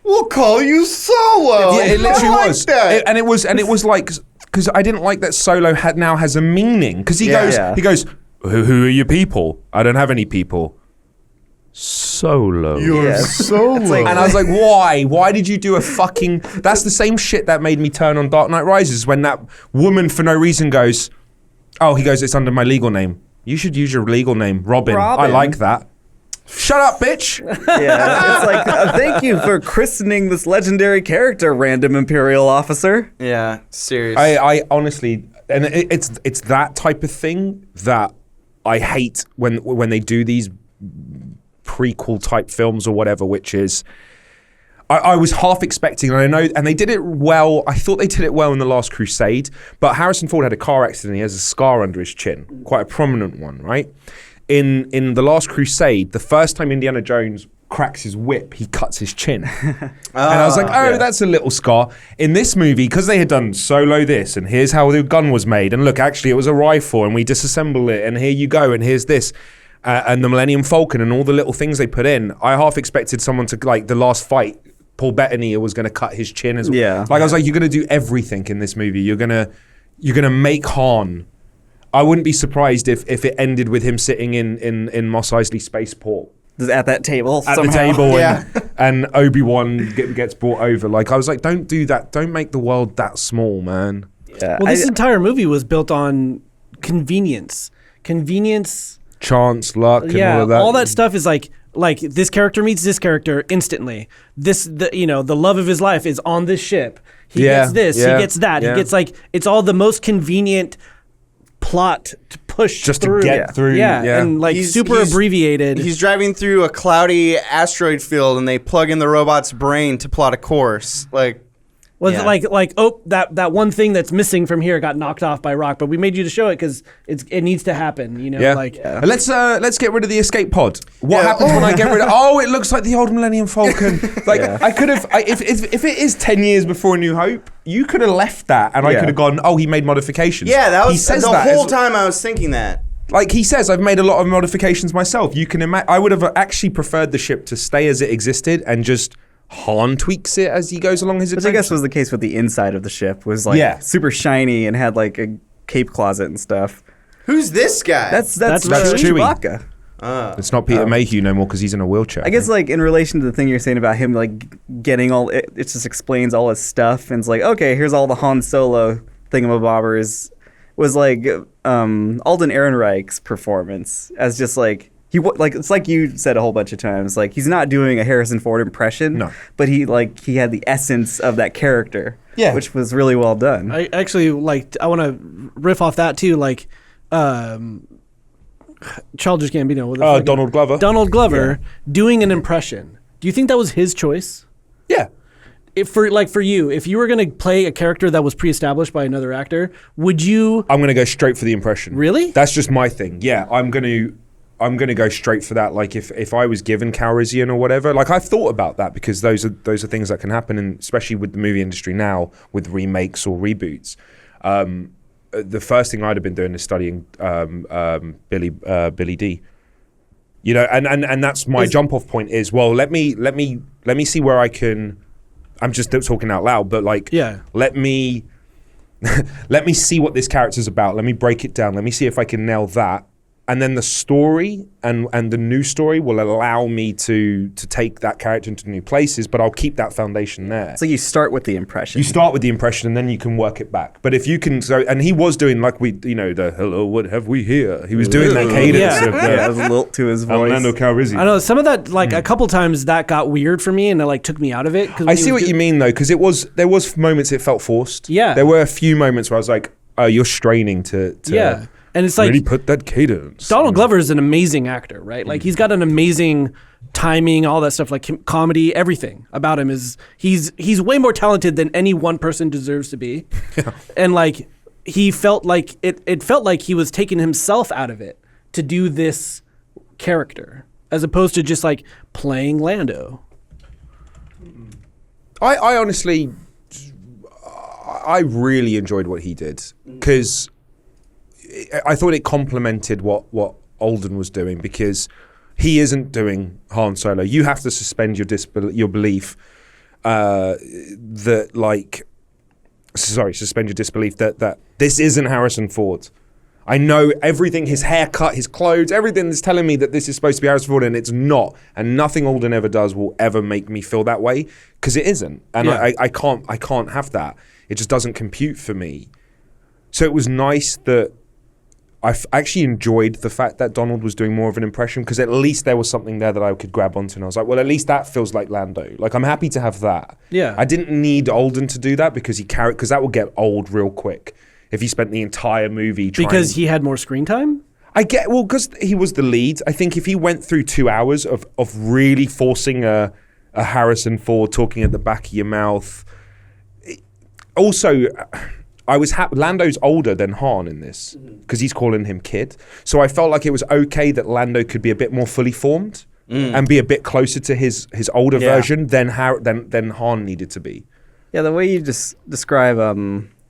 Speaker 1: We'll call you Solo.
Speaker 3: Yeah, it literally
Speaker 1: I like
Speaker 3: was.
Speaker 1: that.
Speaker 3: And it was like, because I didn't like that Solo now has a meaning. Because he
Speaker 4: Yeah.
Speaker 3: goes, who are your people? I don't have any people. Solo.
Speaker 4: Yeah.
Speaker 1: Solo.
Speaker 4: It's like-
Speaker 3: And I was like, why? Why did you do a fucking... That's the same shit that made me turn on Dark Knight Rises when that woman for no reason goes, it's under my legal name. You should use your legal name, Robin. I
Speaker 4: Robin.
Speaker 3: like that. Shut up, bitch.
Speaker 4: Yeah, it's like, thank you for christening this legendary character, random Imperial officer.
Speaker 1: Yeah, serious.
Speaker 3: I honestly, and it's that type of thing that I hate when they do these prequel type films or whatever, which is I was half expecting, and I know, and they did it well. I thought they did it well in The Last Crusade, but Harrison Ford had a car accident. He has a scar under his chin, quite a prominent one, right? In The Last Crusade, the first time Indiana Jones cracks his whip, he cuts his chin. And I was like,
Speaker 4: yeah.
Speaker 3: that's a little scar. In this movie, because they had done Solo this, and here's how the gun was made, and look, actually it was a rifle, and we disassemble it, and here you go, and here's this. And the Millennium Falcon and all the little things they put in, I half expected someone to, like, the last fight, Paul Bettany was going to cut his chin as well.
Speaker 4: Yeah.
Speaker 3: Like, I was like, you're going to do everything in this movie. You're going to make Han. I wouldn't be surprised if it ended with him sitting in Mos Eisley Spaceport
Speaker 4: Just at that table
Speaker 3: at
Speaker 4: somehow.
Speaker 3: the table,
Speaker 1: Yeah.
Speaker 3: and Obi Wan gets brought over. Like, I was like, don't do that. Don't make the world that small, man.
Speaker 4: Yeah,
Speaker 2: Well, this entire movie was built on convenience.
Speaker 3: Chance, luck, and
Speaker 2: Yeah,
Speaker 3: all of that.
Speaker 2: stuff is like this character meets this character instantly. The love of his life is on this ship. He
Speaker 3: Yeah,
Speaker 2: gets this.
Speaker 3: yeah,
Speaker 2: He gets that.
Speaker 3: yeah.
Speaker 2: He gets it's all the most convenient plot to push
Speaker 3: Just
Speaker 2: through.
Speaker 3: to get through.
Speaker 2: Yeah, and super abbreviated.
Speaker 1: He's driving through a cloudy asteroid field, and they plug in the robot's brain to plot a course. Like,
Speaker 2: Was
Speaker 1: Yeah.
Speaker 2: that one thing that's missing from here got knocked off by Rock, but we made you to show it because it needs to happen. You know,
Speaker 3: Yeah. Let's get rid of the escape pod. What
Speaker 1: Yeah.
Speaker 3: happens when I get rid of? Oh, it looks like the old Millennium Falcon. Like,
Speaker 4: Yeah.
Speaker 3: I could have. If it is 10 years before A New Hope, you could have left that, and I
Speaker 4: Yeah.
Speaker 3: could have gone. Oh, he made modifications.
Speaker 1: yeah, that
Speaker 3: He
Speaker 1: was
Speaker 3: says
Speaker 1: the
Speaker 3: that
Speaker 1: whole
Speaker 3: as-
Speaker 1: time I was thinking that.
Speaker 3: Like he says, I've made a lot of modifications myself. You can imagine. I would have actually preferred the ship to stay as it existed and just Han tweaks it as he goes along his
Speaker 4: Which
Speaker 3: adventure.
Speaker 4: I guess was the case with the inside of the ship. Was like
Speaker 3: Yeah.
Speaker 4: super shiny and had like a cape closet and stuff.
Speaker 1: Who's this guy?
Speaker 4: That's
Speaker 2: That's
Speaker 3: Chewie.
Speaker 4: Chewbacca.
Speaker 3: It's not Peter Mayhew no more because he's in a wheelchair.
Speaker 4: I guess like in relation to the thing you're saying about him like getting all it just explains all his stuff and it's like okay here's all the Han Solo thingamabobbers was like Alden Ehrenreich's performance as just like like it's like you said a whole bunch of times like he's not doing a Harrison Ford impression
Speaker 3: No.
Speaker 4: but he had the essence of that character
Speaker 3: Yeah.
Speaker 4: which was really well done.
Speaker 2: I actually I want to riff off that too. Childish Gambino. What the fuck-
Speaker 3: Donald Glover.
Speaker 2: Donald Glover doing an impression. Do you think that was his choice?
Speaker 3: Yeah.
Speaker 2: For you, if you were going to play a character that was pre-established by another actor, would you?
Speaker 3: I'm going to go straight for the impression.
Speaker 2: Really?
Speaker 3: That's just my thing. Yeah, I'm going to. I'm going to go straight for that. Like if I was given Calrissian or whatever, like I've thought about that because those are things that can happen, and especially with the movie industry now with remakes or reboots. The first thing I'd have been doing is studying Billy D. You know, and that's my jump off point is, well, let me see where I can. I'm just talking out loud, but like, let me see what this character's about. Let me break it down. Let me see if I can nail that. And then the story and the new story will allow me to take that character into new places, but I'll keep that foundation there.
Speaker 4: So you start with the impression.
Speaker 3: You start with the impression, and then you can work it back. But if you can, and he was doing like the hello, what have we here? He was doing that cadence of
Speaker 4: that was a lilt to his voice.
Speaker 3: Lando Calrissian.
Speaker 2: I know some of that, like a couple times that got weird for me, and it like took me out of it.
Speaker 3: I see what you mean though, because there was moments it felt forced.
Speaker 2: Yeah,
Speaker 3: there were a few moments where I was like, oh, you're straining to
Speaker 2: yeah. And it's like
Speaker 3: really put that cadence.
Speaker 2: Donald Glover is an amazing actor, right? Like he's got an amazing timing, all that stuff, like comedy, everything about him is he's way more talented than any one person deserves to be. And like he felt like it felt like he was taking himself out of it to do this character as opposed to just like playing Lando.
Speaker 3: I honestly, I really enjoyed what he did because I thought it complemented what Alden was doing, because he isn't doing Han Solo. You have to suspend your belief suspend your disbelief that this isn't Harrison Ford. I know everything, his haircut, his clothes, everything is telling me that this is supposed to be Harrison Ford, and it's not. And nothing Alden ever does will ever make me feel that way, because it isn't. And I can't have that. It just doesn't compute for me. So it was nice that I actually enjoyed the fact that Donald was doing more of an impression, because at least there was something there that I could grab onto, and I was like, well, at least that feels like Lando. Like, I'm happy to have that.
Speaker 2: Yeah.
Speaker 3: I didn't need Alden to do that because that will get old real quick if he spent the entire movie trying.
Speaker 2: Because he had more screen time?
Speaker 3: Because he was the lead. I think if he went through 2 hours of really forcing a Harrison Ford talking at the back of your mouth. Also, I was Lando's older than Han in this because he's calling him kid. So I felt like it was okay that Lando could be a bit more fully formed and be a bit closer to his older version than Han needed to be.
Speaker 4: Yeah, the way you just describe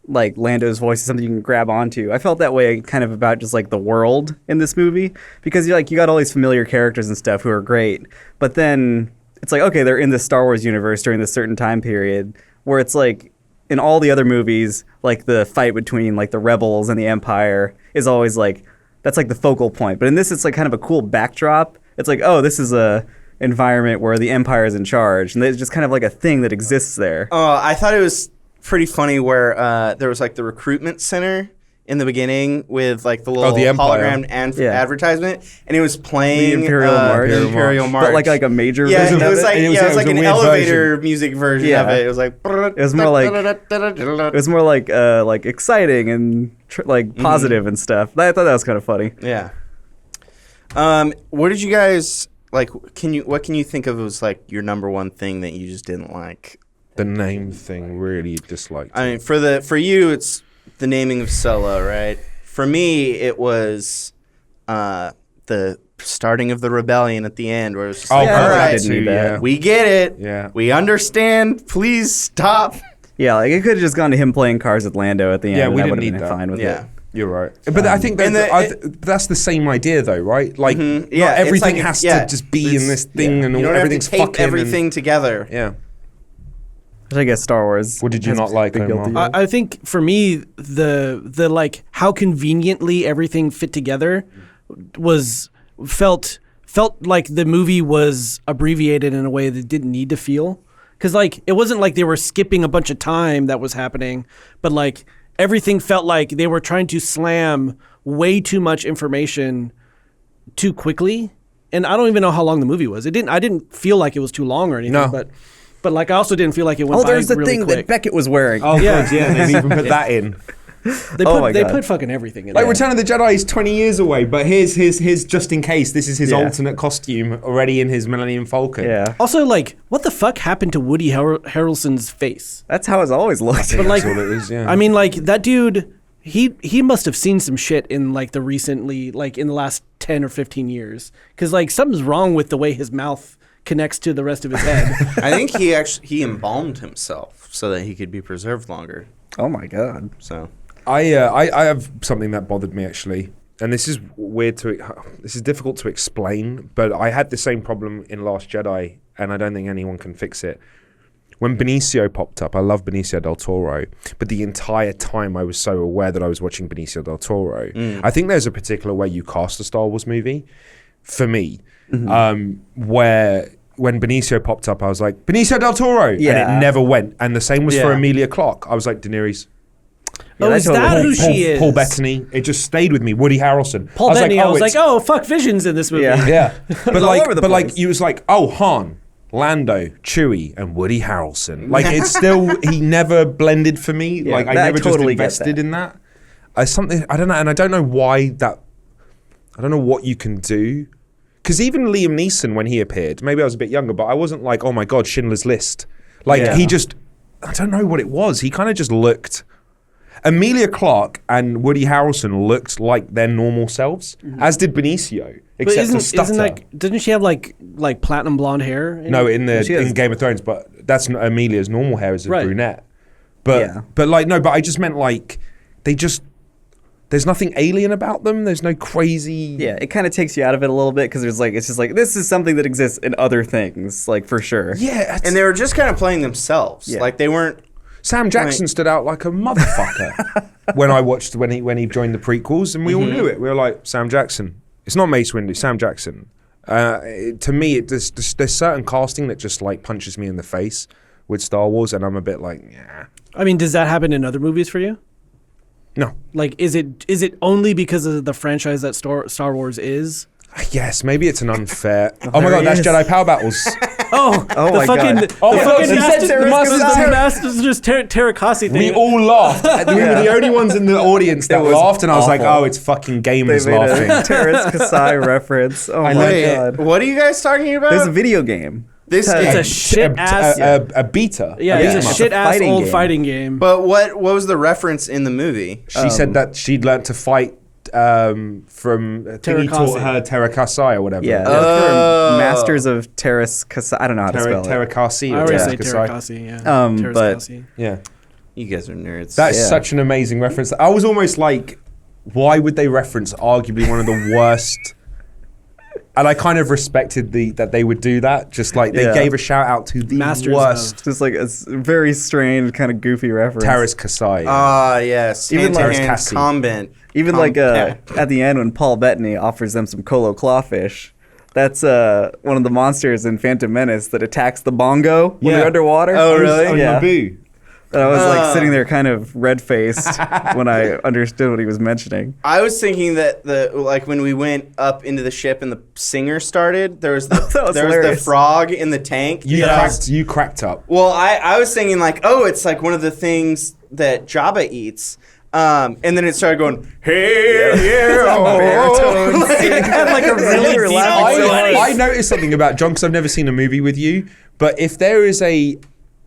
Speaker 4: like Lando's voice is something you can grab onto. I felt that way kind of about just like the world in this movie, because you got all these familiar characters and stuff who are great, but then it's like, okay, they're in the Star Wars universe during this certain time period where it's like, in all the other movies, like the fight between like the rebels and the Empire is always like, that's like the focal point. But in this, it's like kind of a cool backdrop. It's like, oh, this is a environment where the Empire is in charge, and it's just kind of like a thing that exists there.
Speaker 1: Oh, I thought it was pretty funny where there was like the recruitment center in the beginning with like the little hologram advertisement, and it was playing
Speaker 4: the Imperial March. But like a major version.
Speaker 1: It was like an elevator music version of it. It was like
Speaker 4: it was more like exciting and positive and stuff. I thought that was kind of funny.
Speaker 1: Yeah. What did you guys like? What can you think of as like your number one thing that you just didn't like?
Speaker 3: The name thing really disliked.
Speaker 1: I mean, for you, it's the naming of Solo, right? For me, it was the starting of the rebellion at the end, where it was just all right, we get it.
Speaker 3: Yeah.
Speaker 1: We understand. Please stop.
Speaker 4: Yeah, like it could have just gone to him playing cars with Lando at the end.
Speaker 3: Yeah, we
Speaker 4: didn't
Speaker 3: need
Speaker 4: been
Speaker 3: that.
Speaker 4: Fine with it.
Speaker 3: You're right. But I think that's the same idea, though, right? Like, not everything has to just be in this thing, and everything's
Speaker 1: fucking tape everything together.
Speaker 3: Yeah.
Speaker 4: I guess Star Wars.
Speaker 3: What did you not like, Omar?
Speaker 2: I think for me, the like how conveniently everything fit together felt like the movie was abbreviated in a way that didn't need to feel. Because like it wasn't like they were skipping a bunch of time that was happening, but like everything felt like they were trying to slam way too much information too quickly. And I don't even know how long the movie was. I didn't feel like it was too long or anything, but like I also didn't feel like it went by really quick.
Speaker 4: Oh, there's the thing that Beckett was wearing.
Speaker 3: Oh, yeah, they didn't even put that in.
Speaker 2: They put fucking everything in.
Speaker 3: Like Return of the Jedi is 20 years away, but here's just in case. This is his alternate costume already in his Millennium Falcon.
Speaker 4: Yeah.
Speaker 2: Also, like, what the fuck happened to Woody Harrelson's face?
Speaker 4: That's how it's always looked.
Speaker 2: But like,
Speaker 3: that's all it is, yeah.
Speaker 2: I mean, like that dude he must have seen some shit in like the recently, like in the last 10 or 15 years, because like something's wrong with the way his mouth connects to the rest of his head.
Speaker 1: I think he embalmed himself so that he could be preserved longer.
Speaker 4: Oh my god.
Speaker 1: So
Speaker 3: I have something that bothered me actually, and this is this is difficult to explain, but I had the same problem in Last Jedi, and I don't think anyone can fix it. When Benicio popped up, I love Benicio del Toro, but the entire time I was so aware that I was watching Benicio del Toro. I think there's a particular way you cast a Star Wars movie, for me, where when Benicio popped up, I was like, Benicio del Toro! And it never went. And the same was for Emilia Clarke. I was like, Daenerys.
Speaker 2: Oh, is that who she is?
Speaker 3: Paul Bettany. It just stayed with me. Woody Harrelson.
Speaker 2: Paul Bettany, I was like, oh, fuck, Vision's in this movie.
Speaker 3: Yeah. But like, you was like, oh, Han, Lando, Chewie, and Woody Harrelson. Like, it's still, he never blended for me.
Speaker 4: Yeah,
Speaker 3: like, I never
Speaker 4: totally
Speaker 3: just invested in that. I don't know, and I don't know why that, I don't know what you can do. Because even Liam Neeson, when he appeared, maybe I was a bit younger, but I wasn't like, oh my God, Schindler's List. Like, he just, I don't know what it was. He kind of just looked, Emilia Clarke and Woody Harrelson looked like their normal selves, as did Benicio, except for stutter.
Speaker 2: Didn't she have like platinum blonde hair?
Speaker 3: In Game of Thrones, but that's not Emilia's normal hair is a brunette. But but I just meant like they just. There's nothing alien about them. There's no crazy.
Speaker 4: Yeah, it kind of takes you out of it a little bit because it's just like this is something that exists in other things, like for sure.
Speaker 3: Yeah,
Speaker 1: and they were just kind of playing themselves. Yeah. Like they weren't.
Speaker 3: Sam Jackson stood out like a motherfucker when I watched when he joined the prequels, and we all knew it. We were like, Sam Jackson. It's not Mace Windu, Sam Jackson. To me, there's certain casting that just like punches me in the face with Star Wars, and I'm a bit like, yeah.
Speaker 2: I mean, does that happen in other movies for you?
Speaker 3: No.
Speaker 2: Like, is it only because of the franchise that Star Wars is?
Speaker 3: Yes, maybe it's an unfair. Oh my God, that's Jedi Power Battles.
Speaker 2: The
Speaker 4: my
Speaker 2: fucking
Speaker 4: God.
Speaker 2: the Masters Terrakasi thing.
Speaker 3: We all laughed. We were the only ones in the audience that laughed, and I was like, oh, it's fucking gamers laughing.
Speaker 4: Terrace Kasai reference. Oh my God.
Speaker 1: What are you guys talking about?
Speaker 4: There's a video game.
Speaker 2: It's a shit ass
Speaker 3: a beta.
Speaker 2: Yeah, it's a shit ass old fighting game.
Speaker 1: But what was the reference in the movie?
Speaker 3: She said that she'd learned to fight from he taught her Terrakasi or whatever.
Speaker 4: Yeah, from Masters of Terrace Kasai. I don't know how to spell it.
Speaker 3: Terrakasi.
Speaker 2: I always say Terrakasi. Yeah.
Speaker 4: But
Speaker 3: yeah,
Speaker 1: you guys are nerds.
Speaker 3: That's such an amazing reference. I was almost like, why would they reference arguably one of the worst? And I kind of respected that they would do that. Just like they gave a shout out to the
Speaker 2: Masters
Speaker 3: worst.
Speaker 4: Just like a very strange, kind of goofy reference.
Speaker 3: Terrace Kasai.
Speaker 1: Yes.
Speaker 4: Even like
Speaker 1: Convent.
Speaker 4: Even like at the end when Paul Bettany offers them some Colo Clawfish. That's one of the monsters in Phantom Menace that attacks the bongo when they're underwater.
Speaker 1: Oh, really?
Speaker 4: Yeah. And I was like sitting there kind of red-faced when I understood what he was mentioning.
Speaker 1: I was thinking that when we went up into the ship and the singer started, there was the frog in the tank.
Speaker 3: You cracked up.
Speaker 1: Well, I was thinking like, oh, it's like one of the things that Jabba eats. And then it started going, hey,
Speaker 4: Baritone.
Speaker 1: It had like a really relaxed.
Speaker 3: I noticed something about John because I've never seen a movie with you, but if there is a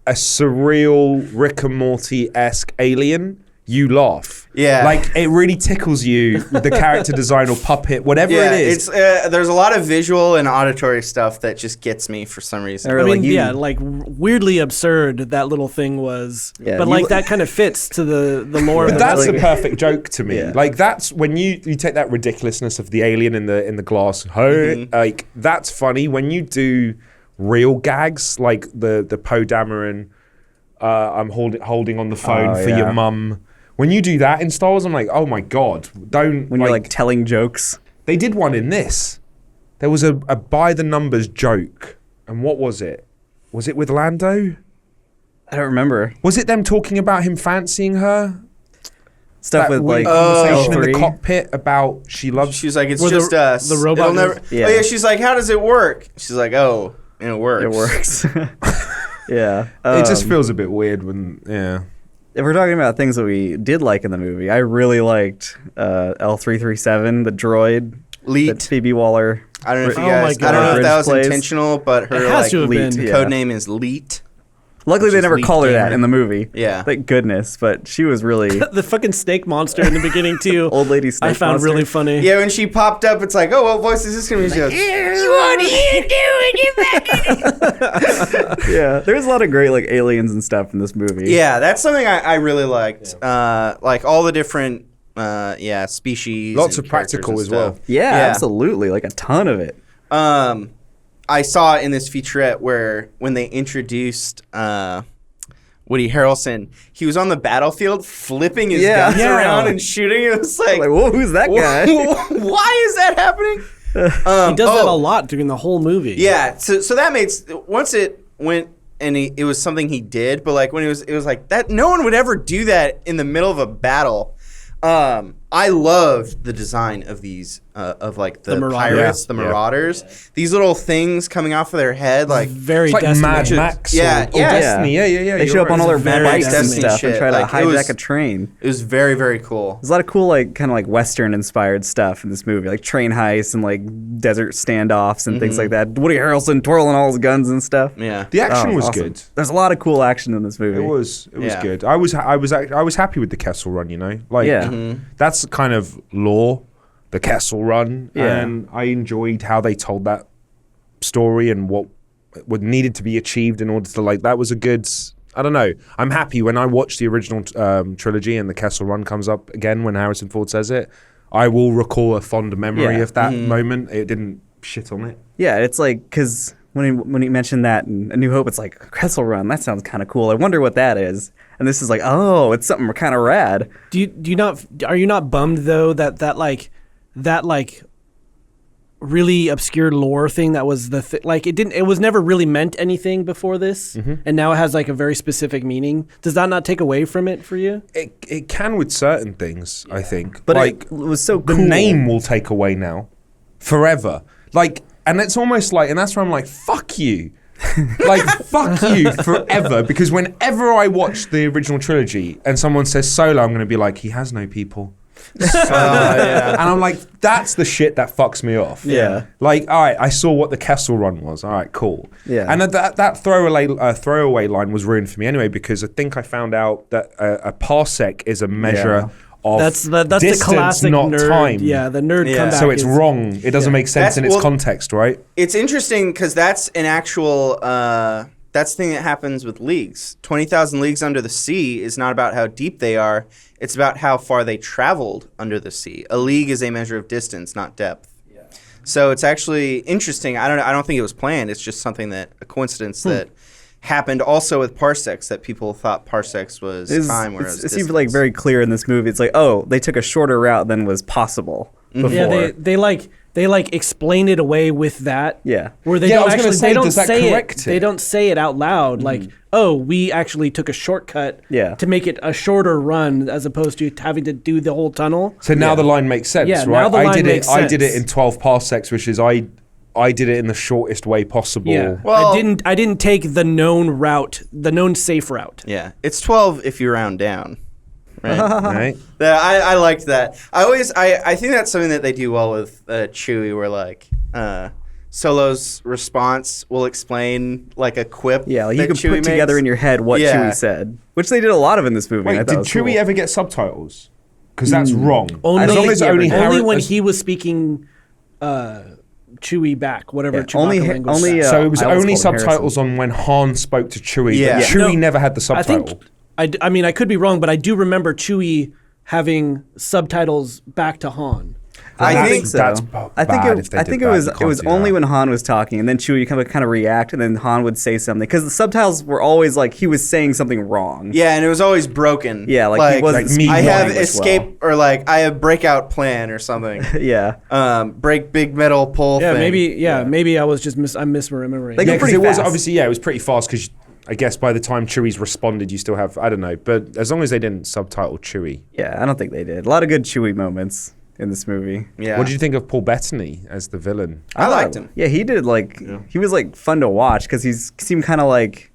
Speaker 3: surreal Rick and Morty-esque alien, you laugh.
Speaker 1: Yeah.
Speaker 3: Like, it really tickles you, the character design or puppet, whatever it is.
Speaker 1: It's there's a lot of visual and auditory stuff that just gets me for some reason.
Speaker 2: I mean, like weirdly absurd that little thing was. Yeah, but like that kind of fits to the lore.
Speaker 3: But that's a perfect joke to me. Yeah. Like that's when you take that ridiculously of the alien in the glass, like that's funny. When you do real gags like the Poe Dameron, I'm holding on the phone for your mum. When you do that in Star Wars, I'm like, oh my God, don't.
Speaker 4: When you're like telling jokes.
Speaker 3: They did one in this. There was a by the numbers joke. And what was it? Was it with Lando?
Speaker 4: I don't remember.
Speaker 3: Was it them talking about him fancying her?
Speaker 4: Stuff with like
Speaker 3: conversation in the cockpit about she loves.
Speaker 1: She's like, it's just us.
Speaker 2: The robot.
Speaker 1: She's like, how does it work? She's like, oh, and it works.
Speaker 4: It works. Yeah.
Speaker 3: It just feels a bit weird when
Speaker 4: If we're talking about things that we did like in the movie, I really liked L337, the droid.
Speaker 1: Leet.
Speaker 4: That Phoebe Waller.
Speaker 1: I don't know if you guys. I don't know if that was intentional, but her
Speaker 2: code name
Speaker 1: is Leet.
Speaker 4: Luckily, they
Speaker 1: Just
Speaker 4: never
Speaker 1: Leaf
Speaker 4: call her that
Speaker 1: Gamer.
Speaker 4: in the movie.
Speaker 1: Yeah.
Speaker 4: Thank goodness. But she was really
Speaker 2: The fucking snake monster in the beginning too.
Speaker 4: old lady snake
Speaker 2: I found
Speaker 4: monster.
Speaker 2: really funny.
Speaker 1: Yeah, when she popped up, it's like, oh, what voice is this going to be? She goes,
Speaker 5: What are you doing? Get back in.
Speaker 4: Yeah, there's a lot of great like aliens and stuff in this movie.
Speaker 1: yeah, that's something I really liked. Like all the different, species.
Speaker 3: Lots
Speaker 1: and
Speaker 3: of practical
Speaker 1: characters
Speaker 3: as
Speaker 1: and
Speaker 3: well.
Speaker 1: stuff.
Speaker 4: Yeah, absolutely, like a ton of it.
Speaker 1: I saw in this featurette where when they introduced Woody Harrelson, he was on the battlefield flipping his guns
Speaker 2: Yeah.
Speaker 1: around and shooting. It was like,
Speaker 4: Like, whoa, who's that guy?
Speaker 1: why is that happening?
Speaker 2: He does that a lot during the whole movie.
Speaker 1: Yeah, so that makes once it went and it was something he did, but like when it was like that, no one would ever do that in the middle of a battle. I loved the design of these of like the
Speaker 2: Marauders.
Speaker 1: pirates, the
Speaker 3: Yeah.
Speaker 1: Marauders. These little things coming off of their head, like
Speaker 2: very
Speaker 3: It's like
Speaker 2: Destiny.
Speaker 3: Mad Max.
Speaker 1: Yeah,
Speaker 3: or
Speaker 1: yeah.
Speaker 3: Destiny. Yeah.
Speaker 4: They show up on all their
Speaker 2: very
Speaker 4: bikes and
Speaker 1: Destiny
Speaker 4: stuff
Speaker 1: shit.
Speaker 4: and try
Speaker 1: Like,
Speaker 4: to
Speaker 1: it was-
Speaker 4: hijack a train.
Speaker 1: it was very, very cool.
Speaker 4: There's a lot of cool, like, kind of like Western inspired stuff in this movie, like train heists and like desert standoffs and things like that. Woody Harrelson twirling all his guns and stuff.
Speaker 1: Yeah.
Speaker 3: The action
Speaker 4: Oh,
Speaker 3: was
Speaker 4: awesome.
Speaker 3: good.
Speaker 4: There's a lot of cool action in this movie.
Speaker 3: It was
Speaker 1: Yeah.
Speaker 3: good. I was happy with the Kessel Run. You know, like
Speaker 4: Yeah.
Speaker 3: that's kind of lore, the Kessel Run,
Speaker 4: Yeah.
Speaker 3: and I enjoyed how they told that story and what needed to be achieved in order to like. That was a good. I don't know. I'm happy when I watch the original trilogy and the Kessel Run comes up again when Harrison Ford says it. I will recall a fond memory
Speaker 4: Yeah.
Speaker 3: of that moment. It didn't shit on it.
Speaker 4: Yeah, it's like, because when he mentioned that in A New Hope, it's like, Kessel Run, that sounds kind of cool. I wonder what that is. And this is like, oh, it's something kind of rad.
Speaker 2: Are you not bummed though that really obscure lore thing that was it was never really meant anything before this, and now it has like a very specific meaning. Does that not take away from it for you?
Speaker 3: It can with certain things, I think.
Speaker 4: But
Speaker 3: like
Speaker 4: it was so
Speaker 3: the
Speaker 4: cool.
Speaker 3: name will take away now, forever. Like, and it's almost like, and that's where I'm like, fuck you. Like, fuck you forever. Because whenever I watch the original trilogy and someone says Solo, I'm going to be like, he has no people. And I'm like, that's the shit that fucks me off.
Speaker 4: Yeah.
Speaker 3: Like, all right, I saw what the Kessel Run was. All right, cool.
Speaker 4: Yeah.
Speaker 3: And that throwaway line was ruined for me anyway, because I think I found out that a parsec is a measure of
Speaker 2: That's
Speaker 3: distance,
Speaker 2: the classic
Speaker 3: not
Speaker 2: nerd.
Speaker 3: time.
Speaker 2: Yeah, the nerd
Speaker 1: Yeah.
Speaker 2: comeback.
Speaker 3: So it's
Speaker 2: is-
Speaker 3: wrong. It doesn't make sense
Speaker 1: That's-
Speaker 3: in its
Speaker 1: well-
Speaker 3: context, right?
Speaker 1: It's interesting because that's an actual. That's the thing that happens with leagues. 20,000 Leagues Under the Sea is not about how deep they are. It's about how far they traveled under the sea. A league is a measure of distance, not depth. Yeah. So it's actually interesting. I don't think it was planned. It's just a coincidence that happened also with parsecs, that people thought parsecs was time, whereas
Speaker 4: it seems like very clear in this movie. It's like, oh, they took a shorter route than was possible before.
Speaker 2: Yeah, they explain it away with that.
Speaker 4: Yeah.
Speaker 2: Where they
Speaker 3: Yeah, I
Speaker 2: don't
Speaker 3: was gonna
Speaker 2: actually
Speaker 3: say,
Speaker 2: they don't
Speaker 3: does that
Speaker 2: say
Speaker 3: correct it?
Speaker 2: They don't say it out loud like, "Oh, we actually took a shortcut
Speaker 4: Yeah.
Speaker 2: to make it a shorter run as opposed to having to do the whole tunnel."
Speaker 3: So now the line makes sense,
Speaker 2: Yeah,
Speaker 3: right?
Speaker 2: now the line makes
Speaker 3: I did it
Speaker 2: sense.
Speaker 3: in 12 parsecs, which is I did it in the shortest way possible.
Speaker 2: Yeah.
Speaker 1: Well-
Speaker 2: I didn't take the known route, the known safe route.
Speaker 1: Yeah, it's 12 if you round down. Right.
Speaker 3: Right?
Speaker 1: I liked that. I think that's something that they do well with Chewie, where like Solo's response will explain like a quip.
Speaker 4: Yeah, like you
Speaker 1: that
Speaker 4: can
Speaker 1: Chewie
Speaker 4: put together
Speaker 1: makes.
Speaker 4: in your head what
Speaker 1: Yeah.
Speaker 4: Chewie said, which they did a lot of in this movie. and I
Speaker 3: Wait,
Speaker 4: thought
Speaker 3: did
Speaker 4: it was
Speaker 3: Chewie
Speaker 4: cool.
Speaker 3: ever get subtitles? Because that's wrong.
Speaker 2: Only,
Speaker 3: as long as only
Speaker 2: only when
Speaker 3: as-
Speaker 2: he was speaking Chewie back, whatever
Speaker 4: Yeah,
Speaker 2: Chewbacca
Speaker 4: only-
Speaker 2: language.
Speaker 4: only,
Speaker 2: was.
Speaker 3: So it was
Speaker 4: I always
Speaker 3: only
Speaker 4: called him
Speaker 3: subtitles on when Han spoke to Chewie.
Speaker 1: Yeah.
Speaker 3: But Chewie
Speaker 2: No,
Speaker 3: never had the
Speaker 2: I
Speaker 3: subtitle.
Speaker 2: think I mean I could be wrong, but I do remember Chewie having subtitles back to Han.
Speaker 1: I think
Speaker 4: so.
Speaker 3: that's
Speaker 4: I think
Speaker 3: bad if they
Speaker 4: I
Speaker 3: did
Speaker 4: think
Speaker 3: that.
Speaker 4: it was
Speaker 3: You
Speaker 4: it
Speaker 3: can't
Speaker 4: was
Speaker 3: do
Speaker 4: only
Speaker 3: that.
Speaker 4: when Han was talking, and then Chewie kind of react, and then Han would say something because the subtitles were always like he was saying something wrong.
Speaker 1: Yeah, and it was always broken.
Speaker 4: Yeah, like he wasn't
Speaker 3: like me
Speaker 1: I have
Speaker 3: English
Speaker 1: escape or like I have breakout plan or something.
Speaker 4: Yeah.
Speaker 1: Break big metal pole.
Speaker 2: Yeah,
Speaker 1: thing.
Speaker 2: maybe I was just I'm misremembering.
Speaker 4: Like,
Speaker 3: Yeah,
Speaker 4: go
Speaker 3: because
Speaker 4: pretty
Speaker 3: it was
Speaker 4: fast.
Speaker 3: obviously, it was pretty fast because I guess by the time Chewie's responded, you still have, I don't know, but as long as they didn't subtitle Chewie.
Speaker 4: Yeah, I don't think they did. A lot of good Chewie moments in this movie.
Speaker 1: Yeah.
Speaker 3: What did you think of Paul Bettany as the villain?
Speaker 1: I liked him.
Speaker 4: Yeah, he did he was like fun to watch because he seemed kind of like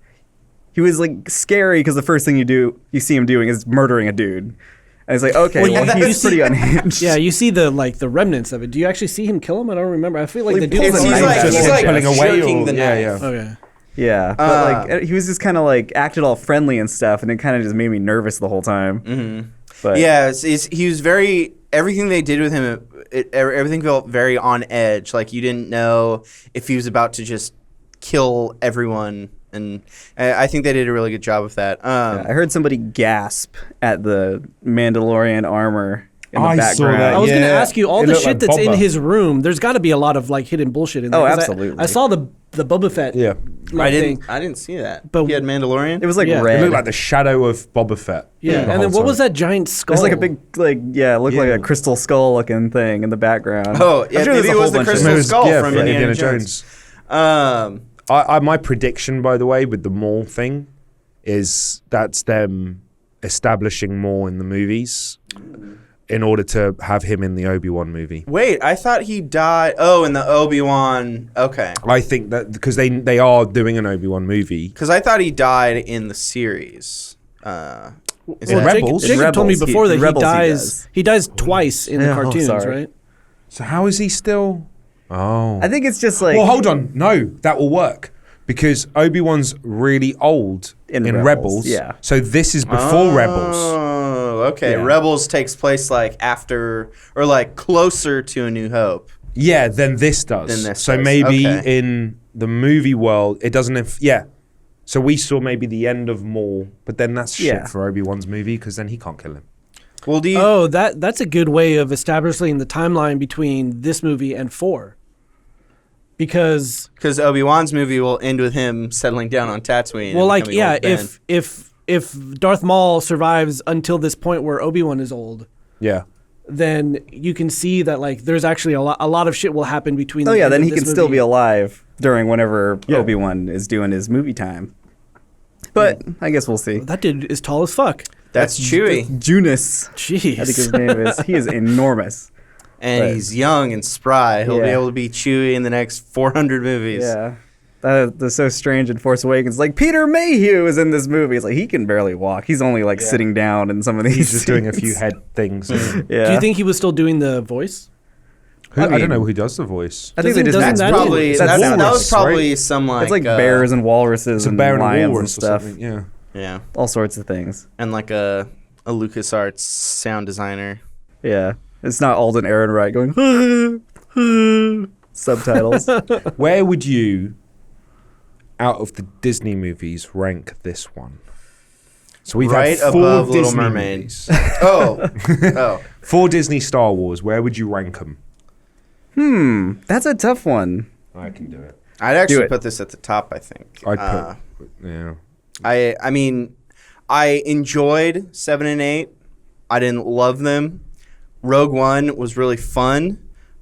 Speaker 4: he was like scary because the first thing you see him doing is murdering a dude. And it's like, okay,
Speaker 2: Well,
Speaker 4: well,
Speaker 2: you
Speaker 4: he's
Speaker 2: see-
Speaker 4: pretty unhinged.
Speaker 2: yeah, you see the remnants of it. Do you actually see him kill him? I don't remember. I feel like
Speaker 4: Well,
Speaker 2: the
Speaker 4: he
Speaker 2: dude.
Speaker 4: pulls
Speaker 1: He's
Speaker 4: a knife
Speaker 1: like
Speaker 4: just
Speaker 1: he's
Speaker 4: to
Speaker 1: like
Speaker 3: pulling away
Speaker 1: jerking
Speaker 3: or-
Speaker 1: the
Speaker 3: yeah,
Speaker 1: knife.
Speaker 3: yeah.
Speaker 2: Okay.
Speaker 4: Yeah, but like he was just kind of like acted all friendly and stuff, and it kind of just made me nervous the whole time.
Speaker 1: Mm-hmm.
Speaker 4: But
Speaker 1: yeah, he was very. Everything they did with him, everything felt very on edge. Like you didn't know if he was about to just kill everyone, and I think they did a really good job of that.
Speaker 4: I heard somebody gasp at the Mandalorian armor in the
Speaker 3: I saw
Speaker 4: background.
Speaker 3: that.
Speaker 2: I was going to
Speaker 3: Yeah.
Speaker 2: ask you all
Speaker 3: It
Speaker 2: the
Speaker 3: looked
Speaker 2: shit
Speaker 3: like
Speaker 2: that's in
Speaker 3: Boba.
Speaker 2: his room. There's got to be a lot of like hidden bullshit in there.
Speaker 4: Oh,
Speaker 2: 'Cause
Speaker 4: absolutely.
Speaker 2: I saw the Boba Fett.
Speaker 3: Yeah.
Speaker 2: Like, thing.
Speaker 1: I didn't see that.
Speaker 2: But
Speaker 1: But he had Mandalorian.
Speaker 4: It was like
Speaker 2: Yeah.
Speaker 4: red.
Speaker 3: It looked like the shadow of Boba Fett.
Speaker 2: Yeah,
Speaker 3: the
Speaker 2: and then
Speaker 3: whole
Speaker 2: what was
Speaker 3: time.
Speaker 2: that giant skull?
Speaker 4: There's like a big, it looked like a crystal skull looking thing in the background.
Speaker 1: Oh,
Speaker 4: I'm
Speaker 1: yeah,
Speaker 4: sure
Speaker 1: maybe
Speaker 4: there's a
Speaker 1: it
Speaker 4: whole
Speaker 1: was the
Speaker 4: bunch of-
Speaker 1: crystal skull from
Speaker 3: yeah,
Speaker 1: Indiana Jones.
Speaker 3: My prediction, by the way, with the Maul thing, is that's them establishing Maul in the movies in order to have him in the Obi Wan movie.
Speaker 1: Wait, I thought he died. Oh, in the Obi Wan. Okay,
Speaker 3: I think that because they are doing an Obi Wan movie.
Speaker 1: because I thought he died in the series. Is
Speaker 2: Well,
Speaker 3: In
Speaker 1: that-
Speaker 3: Rebels?
Speaker 2: Jacob
Speaker 4: In
Speaker 2: told me
Speaker 4: Rebels,
Speaker 2: before
Speaker 4: he-
Speaker 2: that
Speaker 4: in
Speaker 2: he
Speaker 4: Rebels he
Speaker 2: dies.
Speaker 4: does.
Speaker 2: He dies twice in the
Speaker 4: Yeah, oh,
Speaker 2: cartoons,
Speaker 4: sorry.
Speaker 2: right?
Speaker 3: So how is he still? Oh,
Speaker 4: I think it's just like
Speaker 3: well, hold on. No, that will work because Obi Wan's really old
Speaker 4: In
Speaker 3: in
Speaker 4: Rebels,
Speaker 3: Rebels.
Speaker 4: yeah.
Speaker 3: So this is before Rebels.
Speaker 1: Oh, okay.
Speaker 4: Yeah.
Speaker 1: Rebels takes place like after or like closer to A New Hope.
Speaker 3: Yeah, then this does.
Speaker 1: Then this
Speaker 3: so
Speaker 1: does,
Speaker 3: maybe
Speaker 1: okay.
Speaker 3: in the movie world, it doesn't. Yeah. So we saw maybe the end of Maul, but then that's shit
Speaker 4: Yeah.
Speaker 3: for Obi Wan's movie because then he can't kill him.
Speaker 1: Well, do you?
Speaker 2: Oh, that's a good way of establishing the timeline between this movie and 4. Because
Speaker 1: Because Obi Wan's movie will end with him settling down on Tatooine.
Speaker 2: well,
Speaker 1: and
Speaker 2: like
Speaker 1: becoming
Speaker 2: yeah,
Speaker 1: old Ben.
Speaker 2: if Darth Maul survives until this point where Obi-Wan is old,
Speaker 3: Yeah.
Speaker 2: then you can see that like there's actually a lot of shit will happen between.
Speaker 4: oh
Speaker 2: the
Speaker 4: yeah,
Speaker 2: end
Speaker 4: then
Speaker 2: of
Speaker 4: he
Speaker 2: this
Speaker 4: can still
Speaker 2: movie.
Speaker 4: be alive during whenever
Speaker 3: Yeah.
Speaker 4: Obi-Wan is doing his movie time. But I guess we'll see.
Speaker 2: That dude is tall as fuck.
Speaker 1: that's Chewie,
Speaker 4: Junus,
Speaker 2: Jeez.
Speaker 4: I think his name is. He is enormous.
Speaker 1: and
Speaker 4: Right.
Speaker 1: he's young and spry. He'll be
Speaker 4: Yeah.
Speaker 1: able to be Chewie in the next 400 movies.
Speaker 4: Yeah. That's so strange in Force Awakens. Like, Peter Mayhew is in this movie. It's like, he can barely walk. He's only, like, sitting down in some of these
Speaker 3: He's just doing a few
Speaker 4: scenes.
Speaker 3: head things.
Speaker 4: Yeah.
Speaker 2: Do you think he was still doing the voice?
Speaker 3: I
Speaker 4: mean-
Speaker 3: don't know who does the voice.
Speaker 4: I think they just
Speaker 2: Doesn't
Speaker 1: That's
Speaker 2: that
Speaker 1: probably
Speaker 2: is-
Speaker 1: that
Speaker 3: Walrus,
Speaker 1: was probably
Speaker 3: right?
Speaker 1: some like
Speaker 4: it's like bears and walruses
Speaker 3: It's a
Speaker 4: and
Speaker 3: bear and a
Speaker 4: lions and
Speaker 3: walrus or
Speaker 4: stuff.
Speaker 3: something. Yeah.
Speaker 1: yeah,
Speaker 4: All sorts of things.
Speaker 1: and like a LucasArts sound designer.
Speaker 4: Yeah. It's not Alden Ehrenreich going, subtitles.
Speaker 3: Where would you, out of the Disney movies, rank this one? So we've
Speaker 1: Right
Speaker 3: had 4
Speaker 1: above Little
Speaker 3: Disney
Speaker 1: Mermaid.
Speaker 3: movies.
Speaker 1: Oh,
Speaker 3: 4 Disney Star Wars. Where would you rank them?
Speaker 4: That's a tough one.
Speaker 3: I can do it.
Speaker 1: I'd actually
Speaker 4: it.
Speaker 1: put this at the top. I think.
Speaker 3: I'd put. Yeah.
Speaker 1: I mean, I enjoyed 7 and 8. I didn't love them. Rogue One was really fun,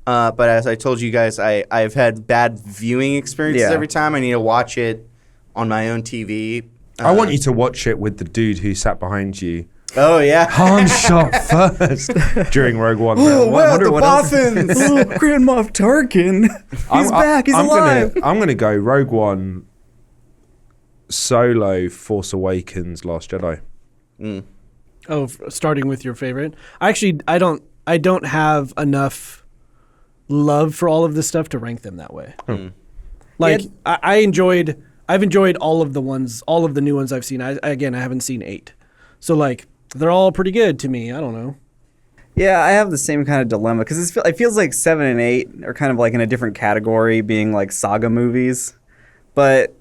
Speaker 1: but as I told you guys, I've had bad viewing experiences
Speaker 4: Yeah.
Speaker 1: every time. I need to watch it on my own TV.
Speaker 3: I want you to watch it with the dude who sat behind you.
Speaker 1: Oh yeah.
Speaker 3: Han shot first during Rogue One.
Speaker 4: wonder what else- oh, Grand Moff Tarkin. He's back. He's alive.
Speaker 3: I'm gonna go Rogue One, Solo, Force Awakens, Last Jedi.
Speaker 2: Oh, starting with your favorite. Actually, I don't have enough love for all of this stuff to rank them that way. Like
Speaker 4: Yeah.
Speaker 2: I've enjoyed all of the new ones I've seen. I haven't seen 8, so like they're all pretty good to me. I don't know.
Speaker 4: Yeah, I have the same kind of dilemma because it feels like 7 and 8 are kind of like in a different category, being like saga movies. But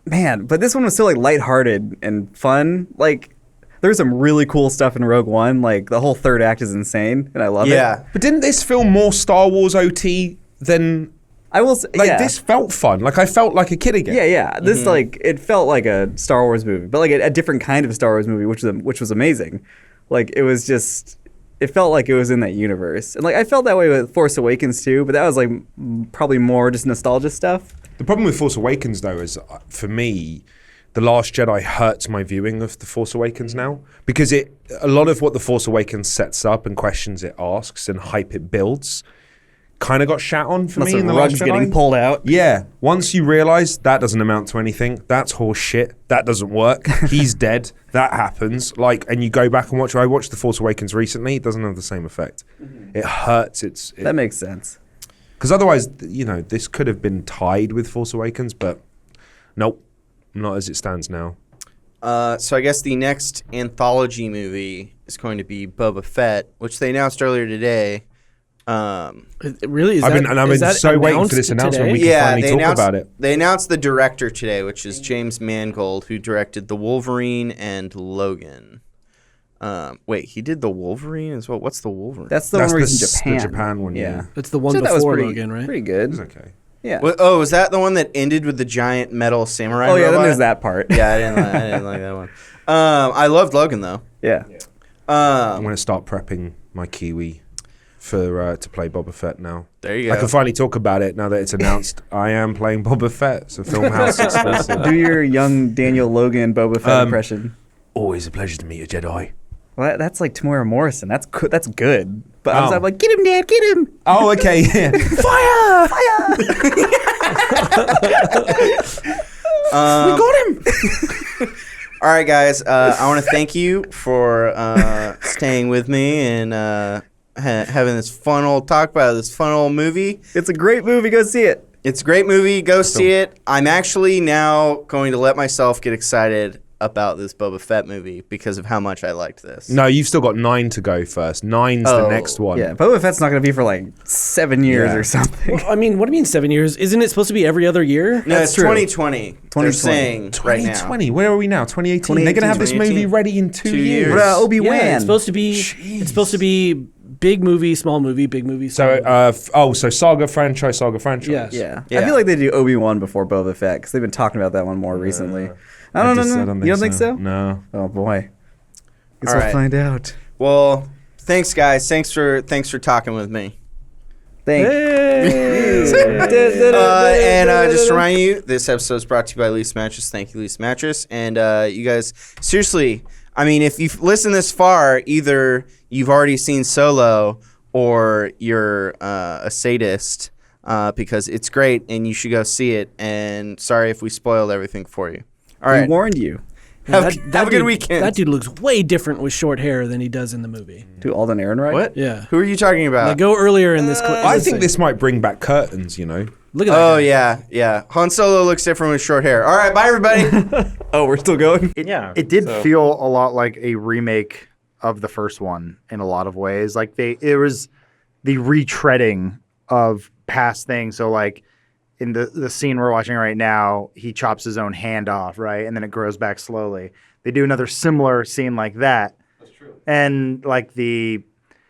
Speaker 4: man, this one was so like lighthearted and fun. Like there's some really cool stuff in Rogue One. Like the whole third act is insane, and I love it.
Speaker 1: Yeah.
Speaker 3: But didn't this feel more Star Wars OT than
Speaker 4: I will say,
Speaker 3: like
Speaker 4: yeah.
Speaker 3: this felt fun? Like I felt like a kid again.
Speaker 4: Yeah. This like it felt like a Star Wars movie, but like a different kind of Star Wars movie, which was amazing. Like it was just, it felt like it was in that universe, and like I felt that way with Force Awakens too. But that was like probably more just nostalgia stuff.
Speaker 3: The problem with Force Awakens, though, is for me, The Last Jedi hurts my viewing of The Force Awakens now because a lot of what The Force Awakens sets up and questions it asks and hype it builds kind of got shat on for
Speaker 4: Lots
Speaker 3: me
Speaker 4: of
Speaker 3: in The Last
Speaker 4: rugs
Speaker 3: Jedi.
Speaker 4: getting pulled out.
Speaker 3: Yeah. Once you realize that doesn't amount to anything, that's horse shit. That doesn't work. He's dead. That happens. And you go back and watch. I watched The Force Awakens recently. It doesn't have the same effect. It hurts.
Speaker 4: That makes sense.
Speaker 3: Because otherwise, this could have been tied with Force Awakens, but nope. not as it stands now.
Speaker 1: So I guess the next anthology movie is going to be Boba Fett, which they announced earlier today.
Speaker 2: Really?
Speaker 3: I've been so waiting for this announcement. We can finally talk about it.
Speaker 1: They announced the director today, which is James Mangold, who directed The Wolverine and Logan. Wait, he did The Wolverine as well? What's The Wolverine?
Speaker 4: That's the one where he's in Japan.
Speaker 3: The Japan one, yeah.
Speaker 2: It's the one
Speaker 4: So that was
Speaker 2: before
Speaker 4: pretty,
Speaker 2: Logan, right?
Speaker 4: pretty good.
Speaker 3: It's okay.
Speaker 4: Yeah.
Speaker 1: Oh, is that the one that ended with the giant metal samurai
Speaker 4: Oh yeah, then
Speaker 1: robot?
Speaker 4: there's that part.
Speaker 1: Yeah, I didn't like that one. I loved Logan though.
Speaker 4: Yeah.
Speaker 3: I'm going to start prepping my Kiwi for to play Boba Fett now.
Speaker 1: There you
Speaker 3: I
Speaker 1: go.
Speaker 3: can finally talk about it now that it's announced. I am playing Boba Fett. It's a Filmhouse exclusive.
Speaker 4: Do your young Daniel Logan Boba Fett impression.
Speaker 3: Always a pleasure to meet a Jedi.
Speaker 4: Well, that's like Tamora Morrison. That's good. But
Speaker 3: Oh.
Speaker 4: I'm like, get him, Dad, get him.
Speaker 3: Oh, okay. Yeah.
Speaker 4: Fire! Fire!
Speaker 1: We got him. All right, guys. I want to thank you for staying with me and having this fun old talk about this fun old movie.
Speaker 4: It's a great movie. Go see it.
Speaker 1: It's a great movie. Go see it. I'm actually now going to let myself get excited about this Boba Fett movie because of how much I liked this.
Speaker 3: No, you've still got 9 to go first. 9's the
Speaker 1: Oh,
Speaker 3: next one.
Speaker 4: Yeah, Boba Fett's not going to be for like 7 years
Speaker 3: Yeah.
Speaker 4: or something.
Speaker 2: Well, I mean, what do you mean 7 years? Isn't it supposed to be every other year?
Speaker 1: No,
Speaker 4: That's
Speaker 1: it's
Speaker 4: true.
Speaker 1: 2020. They're
Speaker 4: 2020.
Speaker 1: saying right now.
Speaker 3: 2020. Where are we now? 2018. They're going to have this
Speaker 1: 2018.
Speaker 3: movie ready in 2
Speaker 1: 2
Speaker 3: years.
Speaker 1: years.
Speaker 4: What about Obi Wan?
Speaker 2: Yeah, it's supposed to be. It's supposed to be big movie, small movie, big movie. Small
Speaker 3: So,
Speaker 2: movie.
Speaker 3: so Saga franchise.
Speaker 2: Yes.
Speaker 4: Yeah.
Speaker 1: Yeah.
Speaker 4: I feel like they do Obi-Wan before Boba Fett because they've been talking about that one more recently. I don't know. You don't think so?
Speaker 3: No.
Speaker 4: Oh boy. Guess
Speaker 1: All
Speaker 4: we'll
Speaker 1: right.
Speaker 4: find out.
Speaker 1: Well, thanks, guys. Thanks for talking with me.
Speaker 4: Thank
Speaker 1: And just to remind you, this episode is brought to you by Lease Mattress. Thank you, Lease Mattress. And you guys, seriously, I mean, if you've listened this far, either you've already seen Solo or you're a sadist because it's great and you should go see it. And sorry if we spoiled everything for you. All
Speaker 4: We
Speaker 1: right.
Speaker 4: warned you.
Speaker 1: Have a good
Speaker 2: dude,
Speaker 1: weekend.
Speaker 2: That dude looks way different with short hair than he does in the movie.
Speaker 4: To Alden Ehrenreich?
Speaker 1: What?
Speaker 2: Yeah.
Speaker 1: Who are you talking about?
Speaker 2: Like, go earlier in this.
Speaker 3: I think this might bring back curtains, you know.
Speaker 2: Look at that.
Speaker 1: Oh,
Speaker 2: guy.
Speaker 1: yeah. Han Solo looks different with short hair. All right, bye, everybody.
Speaker 4: Oh, we're still going?
Speaker 6: It did feel a lot like a remake of the first one in a lot of ways. Like it was the retreading of past things. So like in the scene we're watching right now, he chops his own hand off, right? And then it grows back slowly. They do another similar scene like that. That's true. And like the